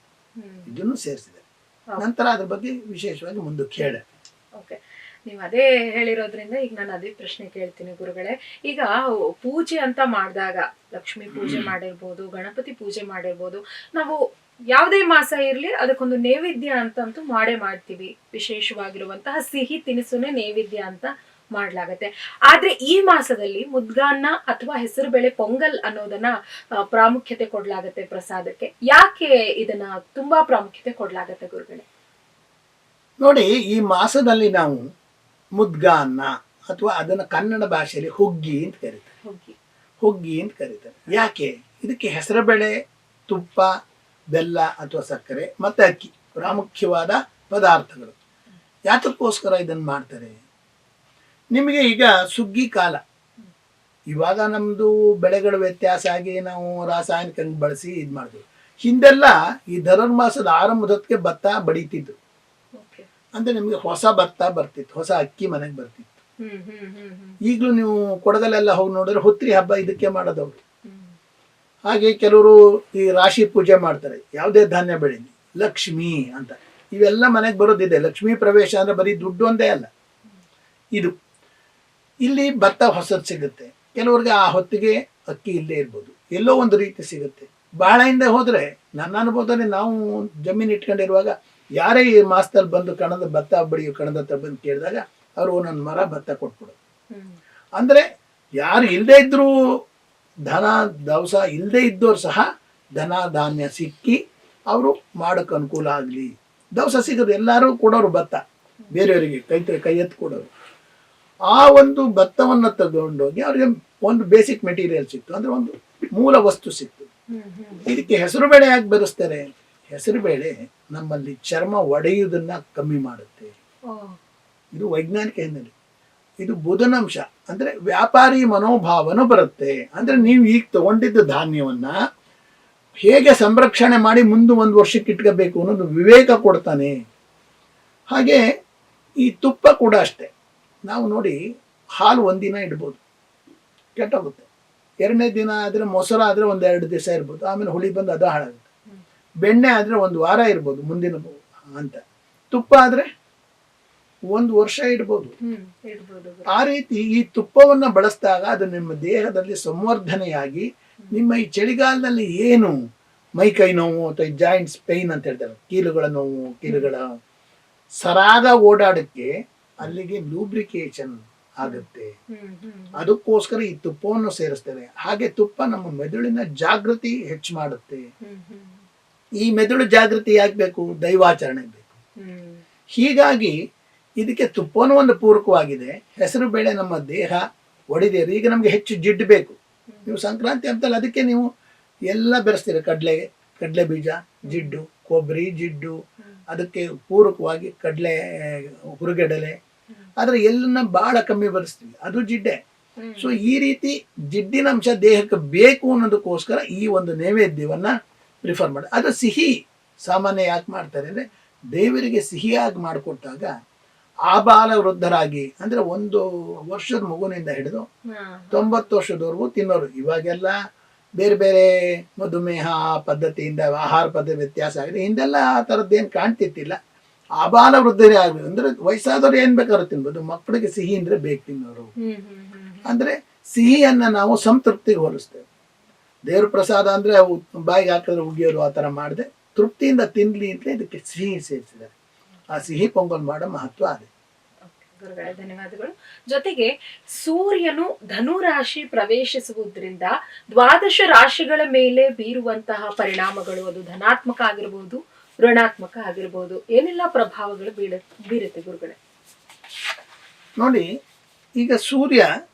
ಇದನ್ನು ಸೇರಿಸಿದೆ. ನಂತರ ಅದ್ರ ಬಗ್ಗೆ ವಿಶೇಷವಾಗಿ ಮುಂದಕ್ಕೆ ಹೇಳ. ನೀವು ಅದೇ ಹೇಳಿರೋದ್ರಿಂದ ಈಗ ನಾನು ಅದೇ ಪ್ರಶ್ನೆ ಕೇಳ್ತೀನಿ ಗುರುಗಳೇ. ಈಗ ಪೂಜೆ ಅಂತ ಮಾಡಿದಾಗ, ಲಕ್ಷ್ಮೀ ಪೂಜೆ ಮಾಡಿರ್ಬೋದು, ಗಣಪತಿ ಪೂಜೆ ಮಾಡಿರ್ಬೋದು, ನಾವು ಯಾವುದೇ ಮಾಸ ಇರ್ಲಿ ಅದಕ್ಕೊಂದು ನೈವೇದ್ಯ ಅಂತಂತೂ ಮಾಡೇ ಮಾಡ್ತೀವಿ. ವಿಶೇಷವಾಗಿರುವಂತಹ ಸಿಹಿ ತಿನಿಸುನೇ ನೈವೇದ್ಯ ಅಂತ ಮಾಡ್ಲಾಗತ್ತೆ. ಆದ್ರೆ ಈ ಮಾಸದಲ್ಲಿ ಮುದ್ಗಾನ್ನ ಅಥವಾ ಹೆಸರು ಬೇಳೆ ಪೊಂಗಲ್ ಅನ್ನೋದನ್ನ ಪ್ರಾಮುಖ್ಯತೆ ಕೊಡ್ಲಾಗತ್ತೆ ಪ್ರಸಾದಕ್ಕೆ. ಯಾಕೆ ಇದನ್ನ ತುಂಬಾ ಪ್ರಾಮುಖ್ಯತೆ ಕೊಡ್ಲಾಗತ್ತೆ ಗುರುಗಳೇ? ನೋಡಿ, ಈ ಮಾಸದಲ್ಲಿ ನಾವು ಮುದ್ಗಾನ್ನ ಅಥವಾ ಅದನ್ನ ಕನ್ನಡ ಭಾಷೆಯಲ್ಲಿ ಹುಗ್ಗಿ ಅಂತ ಕರೀತಾರೆ. ಹುಗ್ಗಿ ಅಂತ ಕರೀತಾರೆ. ಯಾಕೆ? ಇದಕ್ಕೆ ಹೆಸರುಬೇಳೆ, ತುಪ್ಪ, ಬೆಲ್ಲ ಅಥವಾ ಸಕ್ಕರೆ ಮತ್ತೆ ಅಕ್ಕಿ ಪ್ರಾಮುಖ್ಯವಾದ ಪದಾರ್ಥಗಳು. ಯಾತಕ್ಕೋಸ್ಕರ ಇದನ್ನು ಮಾಡ್ತಾರೆ? ನಿಮಗೆ ಈಗ ಸುಗ್ಗಿ ಕಾಲ, ಇವಾಗ ನಮ್ದು ಬೆಳೆಗಳ ವ್ಯತ್ಯಾಸ ಆಗಿ ನಾವು ರಾಸಾಯನಿಕ ಬಳಸಿ ಇದು ಮಾಡಿದ್ವಿ. ಹಿಂದೆಲ್ಲ ಈ ಧನುರ್ಮಾಸದ ಆರಂಭದೊತ್ತಿಗೆ ಭತ್ತ ಬಡಿತಿದ್ರು. ಅಂದ್ರೆ ನಿಮ್ಗೆ ಹೊಸ ಭತ್ತ ಬರ್ತಿತ್ತು, ಹೊಸ ಅಕ್ಕಿ ಮನೆಗೆ ಬರ್ತಿತ್ತು. ಈಗಲೂ ನೀವು ಕೊಡಗಲೆಲ್ಲ ಹೋಗಿ ನೋಡಿದ್ರೆ ಹೊತ್ರಿ ಹಬ್ಬ ಇದಕ್ಕೆ ಮಾಡೋದವ್ರು. ಹಾಗೆ ಕೆಲವರು ಈ ರಾಶಿ ಪೂಜೆ ಮಾಡ್ತಾರೆ, ಯಾವುದೇ ಧಾನ್ಯ ಬೆಳೀಲಿ ಲಕ್ಷ್ಮಿ ಅಂತ. ಇವೆಲ್ಲ ಮನೆಗೆ ಬರೋದಿದೆ. ಲಕ್ಷ್ಮೀ ಪ್ರವೇಶ ಅಂದ್ರೆ ಬರೀ ದುಡ್ಡು ಒಂದೇ ಅಲ್ಲ. ಇದು ಇಲ್ಲಿ ಭತ್ತ ಹೊಸದು ಸಿಗುತ್ತೆ, ಕೆಲವ್ರಿಗೆ ಆ ಹೊತ್ತಿಗೆ ಅಕ್ಕಿ ಇಲ್ಲದೆ ಇರ್ಬೋದು, ಎಲ್ಲೋ ಒಂದು ರೀತಿ ಸಿಗುತ್ತೆ. ಬಹಳ ಹಿಂದೆ ಹೋದ್ರೆ ನನ್ನ ಅನುಭವದಲ್ಲಿ ನಾವು ಜಮೀನು ಇಟ್ಕೊಂಡಿರುವಾಗ ಯಾರೇ ಈ ಮಾಸದಲ್ಲಿ ಬಂದು ಕಣದ ಭತ್ತ ಬಡಿಯೋ ಕಣದ ಹತ್ರ ಬಂದು ಕೇಳಿದಾಗ ಅವರು ಒಂದೊಂದು ಮರ ಭತ್ತ ಕೊಟ್ಬಿಡೋದು. ಅಂದ್ರೆ ಯಾರು ಇಲ್ಲದೆ ಇದ್ರೂ, ಧನ ದವಸ ಇಲ್ಲದೆ ಇದ್ದವ್ರು ಸಹ ಧನ ಧಾನ್ಯ ಸಿಕ್ಕಿ ಅವರು ಮಾಡೋಕೆ ಅನುಕೂಲ ಆಗಲಿ. ದವಸ ಸಿಗೋದು ಎಲ್ಲರೂ ಕೊಡೋರು ಭತ್ತ, ಬೇರೆಯವರಿಗೆ ಕೈ ಎತ್ತು ಕೊಡೋರು. ಆ ಒಂದು ಭತ್ತವನ್ನು ತಗೊಂಡೋಗಿ ಅವ್ರಿಗೆ ಒಂದು ಬೇಸಿಕ್ ಮೆಟೀರಿಯಲ್ ಸಿಕ್ತು, ಅಂದ್ರೆ ಒಂದು ಮೂಲ ವಸ್ತು ಸಿಕ್ತು. ಇದಕ್ಕೆ ಹೆಸರು ಬೇಳೆ ಯಾಕೆ ಬೆರೆಸ್ತಾರೆ? ಹೆಸರು ಬೇಳೆ ನಮ್ಮಲ್ಲಿ ಚರ್ಮ ಒಡೆಯುವುದನ್ನ ಕಮ್ಮಿ ಮಾಡುತ್ತೆ. ಇದು ವೈಜ್ಞಾನಿಕ ಹಿನ್ನೆಲೆ. ಇದು ಬುಧನಂಶ, ಅಂದ್ರೆ ವ್ಯಾಪಾರಿ ಮನೋಭಾವನೂ ಬರುತ್ತೆ. ಅಂದ್ರೆ ನೀವು ಈಗ ತಗೊಂಡಿದ್ದ ಧಾನ್ಯವನ್ನ ಹೇಗೆ ಸಂರಕ್ಷಣೆ ಮಾಡಿ ಮುಂದೆ ಒಂದು ವರ್ಷಕ್ಕೆ ಇಟ್ಕೋಬೇಕು ಅನ್ನೋದು ವಿವೇಕ ಕೊಡ್ತಾನೆ. ಹಾಗೆ ಈ ತುಪ್ಪ ಕೂಡ ಅಷ್ಟೇ. ನಾವು ನೋಡಿ, ಹಾಲು ಒಂದಿನ ಇಡ್ಬೋದು, ಕೆಟ್ಟೋಗುತ್ತೆ. ಎರಡನೇ ದಿನ ಆದರೆ, ಮೊಸರು ಆದರೆ ಒಂದು 2 ದಿವಸ ಇರ್ಬೋದು, ಆಮೇಲೆ ಹುಳಿ ಬಂದು ಅದು ಹಾಳಾಗುತ್ತೆ. ಬೆಣ್ಣೆ ಆದರೆ 1 ವಾರ ಇರ್ಬೋದು ಮುಂದಿನ ಅಂತ. ತುಪ್ಪ ಆದರೆ 1 ವರ್ಷ ಇಡ್ಬೋದು. ಆ ರೀತಿ ಈ ತುಪ್ಪವನ್ನ ಬಳಸಿದಾಗ ಅದು ನಿಮ್ಮ ದೇಹದಲ್ಲಿ ಸಂವರ್ಧನೆಯಾಗಿ ನಿಮ್ಮ ಈ ಚಳಿಗಾಲದಲ್ಲಿ ಏನು ಮೈಕೈ ನೋವು ಅಥವಾ ಜಾಯಿಂಟ್ಸ್ ಪೈನ್ ಅಂತ ಹೇಳ್ತಾರೆ, ಕೀಲುಗಳ ನೋವು, ಕೀಲುಗಳ ಸರಾಗ ಓಡಾಡಕ್ಕೆ ಅಲ್ಲಿಗೆ ಲೂಬ್ರಿಕೇಶನ್ ಆಗುತ್ತೆ. ಅದಕ್ಕೋಸ್ಕರ ಈ ತುಪ್ಪವನ್ನು ಸೇರಿಸ್ತೇವೆ. ಹಾಗೆ ತುಪ್ಪ ನಮ್ಮ ಮೆದುಳಿನ ಜಾಗೃತಿ ಹೆಚ್ಚು ಮಾಡುತ್ತೆ. ಈ ಮೆದುಳು ಜಾಗೃತಿ ಆಗ್ಬೇಕು, ದೈವಾಚರಣೆ ಬೇಕು. ಹೀಗಾಗಿ ಇದಕ್ಕೆ ತುಪ್ಪನೂ ಒಂದು ಪೂರಕವಾಗಿದೆ. ಹೆಸರು ಬೇಳೆ ನಮ್ಮ ದೇಹ ಒಡೆದೇರು. ಈಗ ನಮ್ಗೆ ಹೆಚ್ಚು ಜಿಡ್ಡು ಬೇಕು. ನೀವು ಸಂಕ್ರಾಂತಿ ಹಬ್ಬದಲ್ಲಿ ಅದಕ್ಕೆ ನೀವು ಎಲ್ಲ ಬೆರೆಸ್ತೀರ, ಕಡಲೆ ಬೀಜ ಜಿಡ್ಡು, ಕೊಬ್ಬರಿ ಜಿಡ್ಡು, ಅದಕ್ಕೆ ಪೂರಕವಾಗಿ ಕಡಲೆ ಹುರುಗಡಲೆ, ಆದ್ರೆ ಎಲ್ಲನ್ನ ಬಹಳ ಕಮ್ಮಿ ಬರೆಸ್ತೀವಿ, ಅದು ಜಿಡ್ಡೆ. ಸೊ ಈ ರೀತಿ ಜಿಡ್ಡಿನ ಅಂಶ ದೇಹಕ್ಕೆ ಬೇಕು ಅನ್ನೋದಕ್ಕೋಸ್ಕರ ಈ ಒಂದು ನೈವೇದ್ಯವನ್ನ ಪ್ರಿಫರ್ ಮಾಡಿ. ಅದು ಸಿಹಿ ಸಾಮಾನ್ಯ ಯಾಕೆ ಮಾಡ್ತಾರೆ ಅಂದ್ರೆ, ದೇವರಿಗೆ ಸಿಹಿಯಾಗಿ ಮಾಡಿಕೊಟ್ಟಾಗ ಆಬಾಲ ವೃದ್ಧರಾಗಿ, ಅಂದ್ರೆ 1 ವರ್ಷದ ಮಗುವಿನಿಂದ ಹಿಡಿದು 90 ವರ್ಷದವರೆಗೂ ತಿನ್ನೋರು. ಇವಾಗೆಲ್ಲ ಬೇರೆ ಬೇರೆ ಮಧುಮೇಹ ಪದ್ಧತಿಯಿಂದ ಆಹಾರ ಪದ್ಧತಿ ವ್ಯತ್ಯಾಸ ಆಗಿದೆ. ಹಿಂದೆಲ್ಲ ಆ ಥರದ್ದೇನು ಕಾಣ್ತಿತ್ತಿಲ್ಲ. ಆಬಾಲ ವೃದ್ಧರೇ ಆಗಲಿ, ಅಂದ್ರೆ ವಯಸ್ಸಾದವ್ರು ಏನ್ ಬೇಕಾದ್ರೂ ತಿನ್ಬೋದು. ಮಕ್ಕಳಿಗೆ ಸಿಹಿ ಅಂದ್ರೆ ಬೇಕು ತಿನ್ನೋರು. ಅಂದ್ರೆ ಸಿಹಿಯನ್ನ ನಾವು ಸಂತೃಪ್ತಿಗೆ ಹೋಲಿಸ್ತೇವೆ. ದೇವ್ರ ಪ್ರಸಾದ ಅಂದ್ರೆ ಬಾಯಿಗೆ ಹಾಕಿದ್ರೆ ಉಗಿಯೋರು, ಆ ತರ ಮಾಡದೆ ತೃಪ್ತಿಯಿಂದ ತಿನ್ಲಿ ಅಂತ ಇದಕ್ಕೆ ಸಿಹಿ ಸೇರಿಸಿದ್ದಾರೆ. ಆ ಸಿಹಿ ಪೊಂಗಲ್ ಮಾಡೋ ಮಹತ್ವ ಅದೇ. ಗುರುಗಳೇ, ಧನ್ಯವಾದಗಳು. ಜೊತೆಗೆ ಸೂರ್ಯನು ಧನುರಾಶಿ ಪ್ರವೇಶಿಸುವುದರಿಂದ 12 ರಾಶಿಗಳ ಮೇಲೆ ಬೀರುವಂತಹ ಪರಿಣಾಮಗಳು, ಅದು ಧನಾತ್ಮಕ ಆಗಿರಬಹುದು, ಋಣಾತ್ಮಕ ಆಗಿರಬಹುದು, ಏನೆಲ್ಲ ಪ್ರಭಾವಗಳು ಬೀರುತ್ತೆ ಗುರುಗಳೇ? ನೋಡಿ, ಈಗ ಸೂರ್ಯ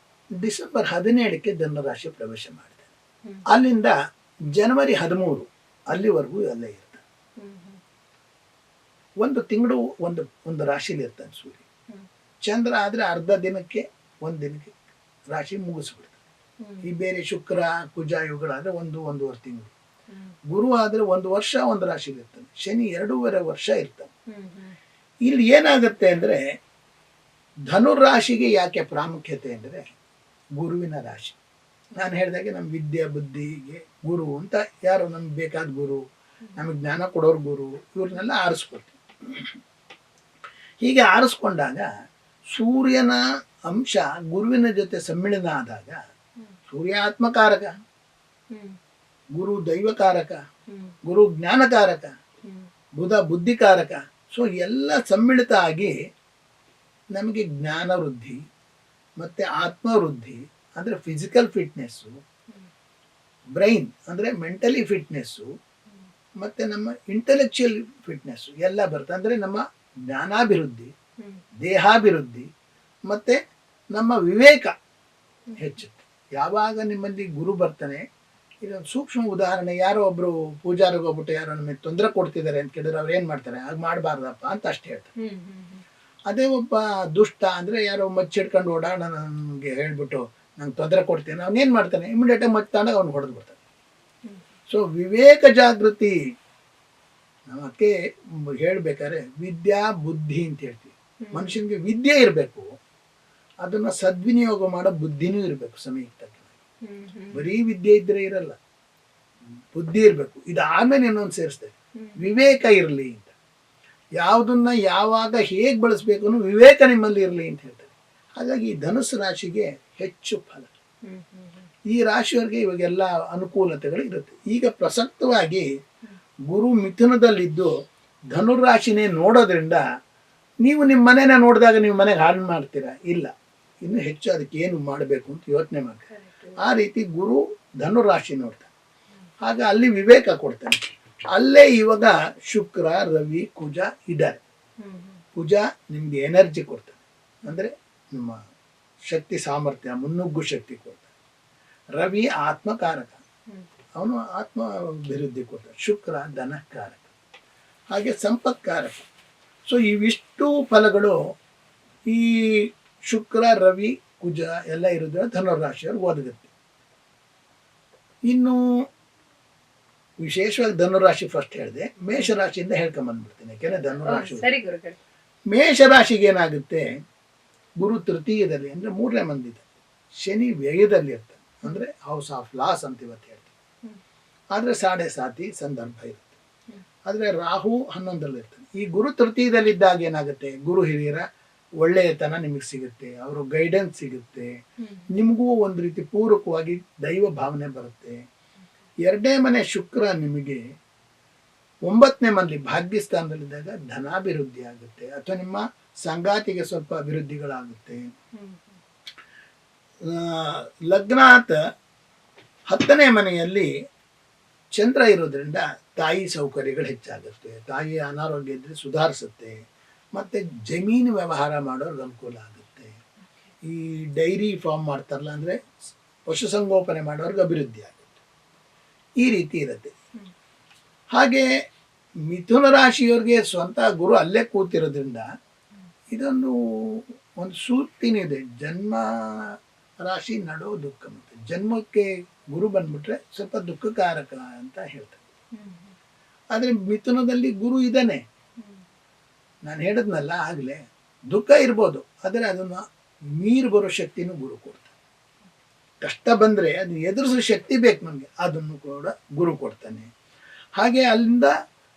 ಡಿಸೆಂಬರ್ 17ಕ್ಕೆ ಧನುರಾಶಿ ಪ್ರವೇಶ ಮಾಡಿದೆ. ಅಲ್ಲಿಂದ ಜನವರಿ 13 ಅಲ್ಲಿವರೆಗೂ ಅಲ್ಲೇ ಇರ್ತಾನೆ. 1 ತಿಂಗಳು ಒಂದು ರಾಶಿಲಿ ಇರ್ತಾನೆ ಸೂರ್ಯ. ಚಂದ್ರ ಆದ್ರೆ ಅರ್ಧ ದಿನಕ್ಕೆ 1 ದಿನಕ್ಕೆ ರಾಶಿ ಮುಗಿಸ್ಬಿಡ್ತಾನೆ. ಈ ಬೇರೆ ಶುಕ್ರ ಕುಜ ಇವುಗಳಾದ್ರೆ 1-1.5 ತಿಂಗಳು. ಗುರು ಆದ್ರೆ 1 ವರ್ಷ ಒಂದು ರಾಶಿಲಿ ಇರ್ತಾನೆ. ಶನಿ 2.5 ವರ್ಷ ಇರ್ತಾನೆ. ಇಲ್ಲಿ ಏನಾಗುತ್ತೆ ಅಂದ್ರೆ, ಧನುರಾಶಿಗೆ ಯಾಕೆ ಪ್ರಾಮುಖ್ಯತೆ ಅಂದ್ರೆ, ಗುರುವಿನ ರಾಶಿ. ನಾನು ಹೇಳಿದಾಗೆ ನಮ್ಮ ವಿದ್ಯೆ ಬುದ್ಧಿಗೆ ಗುರು ಅಂತ ಯಾರು ನಮ್ಗೆ ಬೇಕಾದ ಗುರು, ನಮಗೆ ಜ್ಞಾನ ಕೊಡೋರು ಗುರು, ಇವ್ರನ್ನೆಲ್ಲ ಆರಿಸ್ಕೊಳ್ತೀವಿ. ಹೀಗೆ ಆರಿಸ್ಕೊಂಡಾಗ ಸೂರ್ಯನ ಅಂಶ ಗುರುವಿನ ಜೊತೆ ಸಮ್ಮಿಳನ ಆದಾಗ, ಸೂರ್ಯ ಆತ್ಮಕಾರಕ, ಗುರು ದೈವಕಾರಕ, ಗುರು ಜ್ಞಾನಕಾರಕ, ಬುಧ ಬುದ್ಧಿಕಾರಕ. ಸೊ ಎಲ್ಲ ಸಮ್ಮಿಳಿತ ಆಗಿ ನಮಗೆ ಜ್ಞಾನ ವೃದ್ಧಿ ಮತ್ತೆ ಆತ್ಮವೃದ್ಧಿ, ಅಂದ್ರೆ ಫಿಸಿಕಲ್ ಫಿಟ್ನೆಸ್ಸು, ಬ್ರೈನ್ ಅಂದ್ರೆ ಮೆಂಟಲಿ ಫಿಟ್ನೆಸ್ಸು, ಮತ್ತೆ ನಮ್ಮ ಇಂಟೆಲೆಕ್ಚುಯಲ್ ಫಿಟ್ನೆಸ್ಸು ಎಲ್ಲ ಬರುತ್ತೆ. ಅಂದ್ರೆ ನಮ್ಮ ಜ್ಞಾನಾಭಿವೃದ್ಧಿ, ದೇಹಾಭಿವೃದ್ಧಿ ಮತ್ತೆ ನಮ್ಮ ವಿವೇಕ ಹೆಚ್ಚುತ್ತೆ. ಯಾವಾಗ ನಿಮ್ಮಲ್ಲಿ ಗುರು ಬರ್ತಾನೆ, ಇದೊಂದು ಸೂಕ್ಷ್ಮ ಉದಾಹರಣೆ. ಯಾರೋ ಒಬ್ರು ಪೂಜಾರಿಗೆ ಹೋಗ್ಬಿಟ್ಟು ಯಾರೋ ನಮಗೆ ತೊಂದರೆ ಕೊಡ್ತಿದ್ದಾರೆ ಅಂತ ಕೇಳಿದ್ರೆ ಅವ್ರು ಏನ್ ಮಾಡ್ತಾರೆ, ಹಾಗೆ ಮಾಡಬಾರ್ದಪ್ಪ ಅಂತ ಅಷ್ಟೇ ಹೇಳ್ತಾರೆ. ಅದೇ ಒಬ್ಬ ದುಷ್ಟ ಅಂದ್ರೆ ಯಾರೋ ಮಚ್ಚಿಡ್ಕೊಂಡು ಓಡಾಡ ನನ್ಗೆ ಹೇಳ್ಬಿಟ್ಟು ನಂಗೆ ತೊಂದರೆ ಕೊಡ್ತೇನೆ, ಅವ್ನೇನ್ ಮಾಡ್ತಾನೆ, ಇಮಿಡಿಯೇಟ್ ಆಗಿ ಮಚ್ಚ ತಾಂಡಾಗ ಅವ್ನು ಹೊಡೆದು ಬಿಡ್ತಾನೆ. ಸೊ ವಿವೇಕ ಜಾಗೃತಿ ನಮಕ್ಕೆ ಹೇಳ್ಬೇಕಾದ್ರೆ ವಿದ್ಯಾ ಬುದ್ಧಿ ಅಂತ ಹೇಳ್ತೀವಿ. ಮನುಷ್ಯನಿಗೆ ವಿದ್ಯೆ ಇರಬೇಕು, ಅದನ್ನ ಸದ್ವಿನಿಯೋಗ ಮಾಡೋ ಬುದ್ಧಿನೂ ಇರಬೇಕು ಸಮಯಕ್ಕೆ ತಕ್ಕ. ಬರೀ ವಿದ್ಯೆ ಇದ್ರೆ ಇರಲ್ಲ, ಬುದ್ಧಿ ಇರಬೇಕು. ಇದಾದ್ಮೇಲೆ ಇನ್ನೊಂದು ಸೇರಿಸ್ತೇವೆ, ವಿವೇಕ ಇರಲಿ ಅಂತ. ಯಾವುದನ್ನ ಯಾವಾಗ ಹೇಗೆ ಬಳಸಬೇಕು ಅನ್ನೋ ವಿವೇಕ ನಿಮ್ಮಲ್ಲಿ ಇರಲಿ ಅಂತ ಹೇಳ್ತಾರೆ. ಹಾಗಾಗಿ ಈ ಧನುಸ್ಸು ರಾಶಿಗೆ ಹೆಚ್ಚು ಫಲ. ಈ ರಾಶಿಯವರಿಗೆ ಇವಾಗೆಲ್ಲ ಅನುಕೂಲತೆಗಳು ಇರುತ್ತೆ. ಈಗ ಪ್ರಸಕ್ತವಾಗಿ ಗುರು ಮಿಥುನದಲ್ಲಿದ್ದು ಧನುರಾಶಿನೇ ನೋಡೋದ್ರಿಂದ ನೀವು ನಿಮ್ಮ ಮನೆನ ನೋಡಿದಾಗ ನೀವು ಮನೆಗೆ ಹಾಳು ಮಾಡ್ತೀರಾ? ಇಲ್ಲ, ಇನ್ನು ಹೆಚ್ಚು ಅದಕ್ಕೆ ಏನು ಮಾಡಬೇಕು ಅಂತ ಯೋಚನೆ ಮಾಡ್ತಾರೆ. ಆ ರೀತಿ ಗುರು ಧನುರಾಶಿ ನೋಡ್ತಾನೆ, ಆಗ ಅಲ್ಲಿ ವಿವೇಕ ಕೊಡ್ತಾನೆ. ಅಲ್ಲೇ ಇವಾಗ ಶುಕ್ರ, ರವಿ, ಕುಜ ಇದ್ದಾರೆ. ಕುಜ ನಿಮ್ಗೆ ಎನರ್ಜಿ ಕೊಡ್ತಾನೆ, ಅಂದ್ರೆ ನಿಮ್ಮ ಶಕ್ತಿ ಸಾಮರ್ಥ್ಯ, ಮುನ್ನುಗ್ಗು ಶಕ್ತಿ ಕೊಡ್ತಾನೆ. ರವಿ ಆತ್ಮಕಾರಕ, ಅವನು ಆತ್ಮ ಅಭಿವೃದ್ಧಿ ಕೊಡ್ತಾನೆ. ಶುಕ್ರ ಧನಕಾರಕ, ಹಾಗೆ ಸಂಪತ್ಕಾರಕ. ಸೊ ಇವಿಷ್ಟು ಫಲಗಳು ಈ ಶುಕ್ರ, ರವಿ, ಕುಜ ಎಲ್ಲ ಇರೋದ್ರ ಧನುರಾಶಿಯವ್ರಿಗೆ ಒದಗುತ್ತೆ. ಇನ್ನು ವಿಶೇಷವಾಗಿ ಧನುರಾಶಿ ಫಸ್ಟ್ ಹೇಳಿದೆ, ಮೇಷರಾಶಿಯಿಂದ ಹೇಳ್ಕೊಂಬಂದ್ಬಿಡ್ತೀನಿ. ಯಾಕೆಂದ್ರೆ ಧನುರಾಶಿ, ಮೇಷರಾಶಿಗೆ ಏನಾಗುತ್ತೆ, ಗುರು ತೃತೀಯದಲ್ಲಿ ಅಂದ್ರೆ 3ನೇ ಮಂದಿದೆ, ಶನಿ ವ್ಯಯದಲ್ಲಿ ಇರ್ತಾನೆ, ಅಂದ್ರೆ ಹೌಸ್ ಆಫ್ ಲಾಸ್ ಅಂತ ಇವತ್ತು ಹೇಳ್ತೀವಿ. ಆದ್ರೆ ಸಾಡೆ ಸಾತಿ ಸಂದರ್ಭ ಇರುತ್ತೆ. ಆದ್ರೆ ರಾಹು 11ರಲ್ಲಿ ಇರ್ತಾನೆ. ಈ ಗುರು ತೃತೀಯದಲ್ಲಿದ್ದಾಗ ಏನಾಗುತ್ತೆ, ಗುರು ಹಿರಿಯರ ಒಳ್ಳೆಯತನ ನಿಮಗೆ ಸಿಗುತ್ತೆ, ಅವರು ಗೈಡೆನ್ಸ್ ಸಿಗುತ್ತೆ, ನಿಮಗೂ ಒಂದು ರೀತಿ ಪೂರಕವಾಗಿ ದೈವ ಭಾವನೆ ಬರುತ್ತೆ. 2ನೇ ಮನೆ ಶುಕ್ರ ನಿಮಗೆ 9ನೇ ಮನೆಯಲ್ಲಿ ಭಾಗ್ಯಸ್ಥಾನದಲ್ಲಿದ್ದಾಗ ಧನಾಭಿವೃದ್ಧಿ ಆಗುತ್ತೆ, ಅಥವಾ ನಿಮ್ಮ ಸಂಗಾತಿಗೆ ಸ್ವಲ್ಪ ಅಭಿವೃದ್ಧಿಗಳಾಗುತ್ತೆ. ಲಗ್ನಾತ್ 10ನೇ ಮನೆಯಲ್ಲಿ ಚಂದ್ರ ಇರೋದ್ರಿಂದ ತಾಯಿ ಸೌಕರ್ಯಗಳು ಹೆಚ್ಚಾಗುತ್ತೆ, ತಾಯಿಯ ಅನಾರೋಗ್ಯ ಇದ್ರೆ ಸುಧಾರಿಸುತ್ತೆ, ಮತ್ತೆ ಜಮೀನು ವ್ಯವಹಾರ ಮಾಡೋರ್ಗೆ ಅನುಕೂಲ ಆಗುತ್ತೆ. ಈ ಡೈರಿ ಫಾರ್ಮ್ ಮಾಡ್ತಾರಲ್ಲ, ಅಂದ್ರೆ ಪಶುಸಂಗೋಪನೆ ಮಾಡೋರ್ಗೆ ಅಭಿವೃದ್ಧಿ ಆಗುತ್ತೆ. ಈ ರೀತಿ ಇರುತ್ತೆ. ಹಾಗೆ ಮಿಥುನ ರಾಶಿಯವ್ರಿಗೆ ಸ್ವಂತ ಗುರು ಅಲ್ಲೇ ಕೂತಿರೋದ್ರಿಂದ ಇದೊಂದು ಒಂದು ಸೂಕ್ತಿನಿದೆ, ಜನ್ಮ ರಾಶಿ ನಡೋ ದುಃಖ. ಮತ್ತೆ ಜನ್ಮಕ್ಕೆ ಗುರು ಬಂದ್ಬಿಟ್ರೆ ಸ್ವಲ್ಪ ದುಃಖಕಾರಕ ಅಂತ ಹೇಳ್ತಾರೆ. ಆದ್ರೆ ಮಿಥುನದಲ್ಲಿ ಗುರು ಇದ್ದಾನೆ, ನಾನು ಹೇಳಿದ್ನಲ್ಲ ಆಗ್ಲೇ, ದುಃಖ ಇರ್ಬೋದು, ಆದರೆ ಅದನ್ನ ಮೀರಿ ಬರೋ ಶಕ್ತಿನೂ ಗುರು ಕೊಡ್ತಾನೆ. ಕಷ್ಟ ಬಂದ್ರೆ ಅದನ್ನ ಎದುರಿಸೋ ಶಕ್ತಿ ಬೇಕು ನಮ್ಗೆ, ಅದನ್ನು ಕೂಡ ಗುರು ಕೊಡ್ತಾನೆ. ಹಾಗೆ ಅಲ್ಲಿಂದ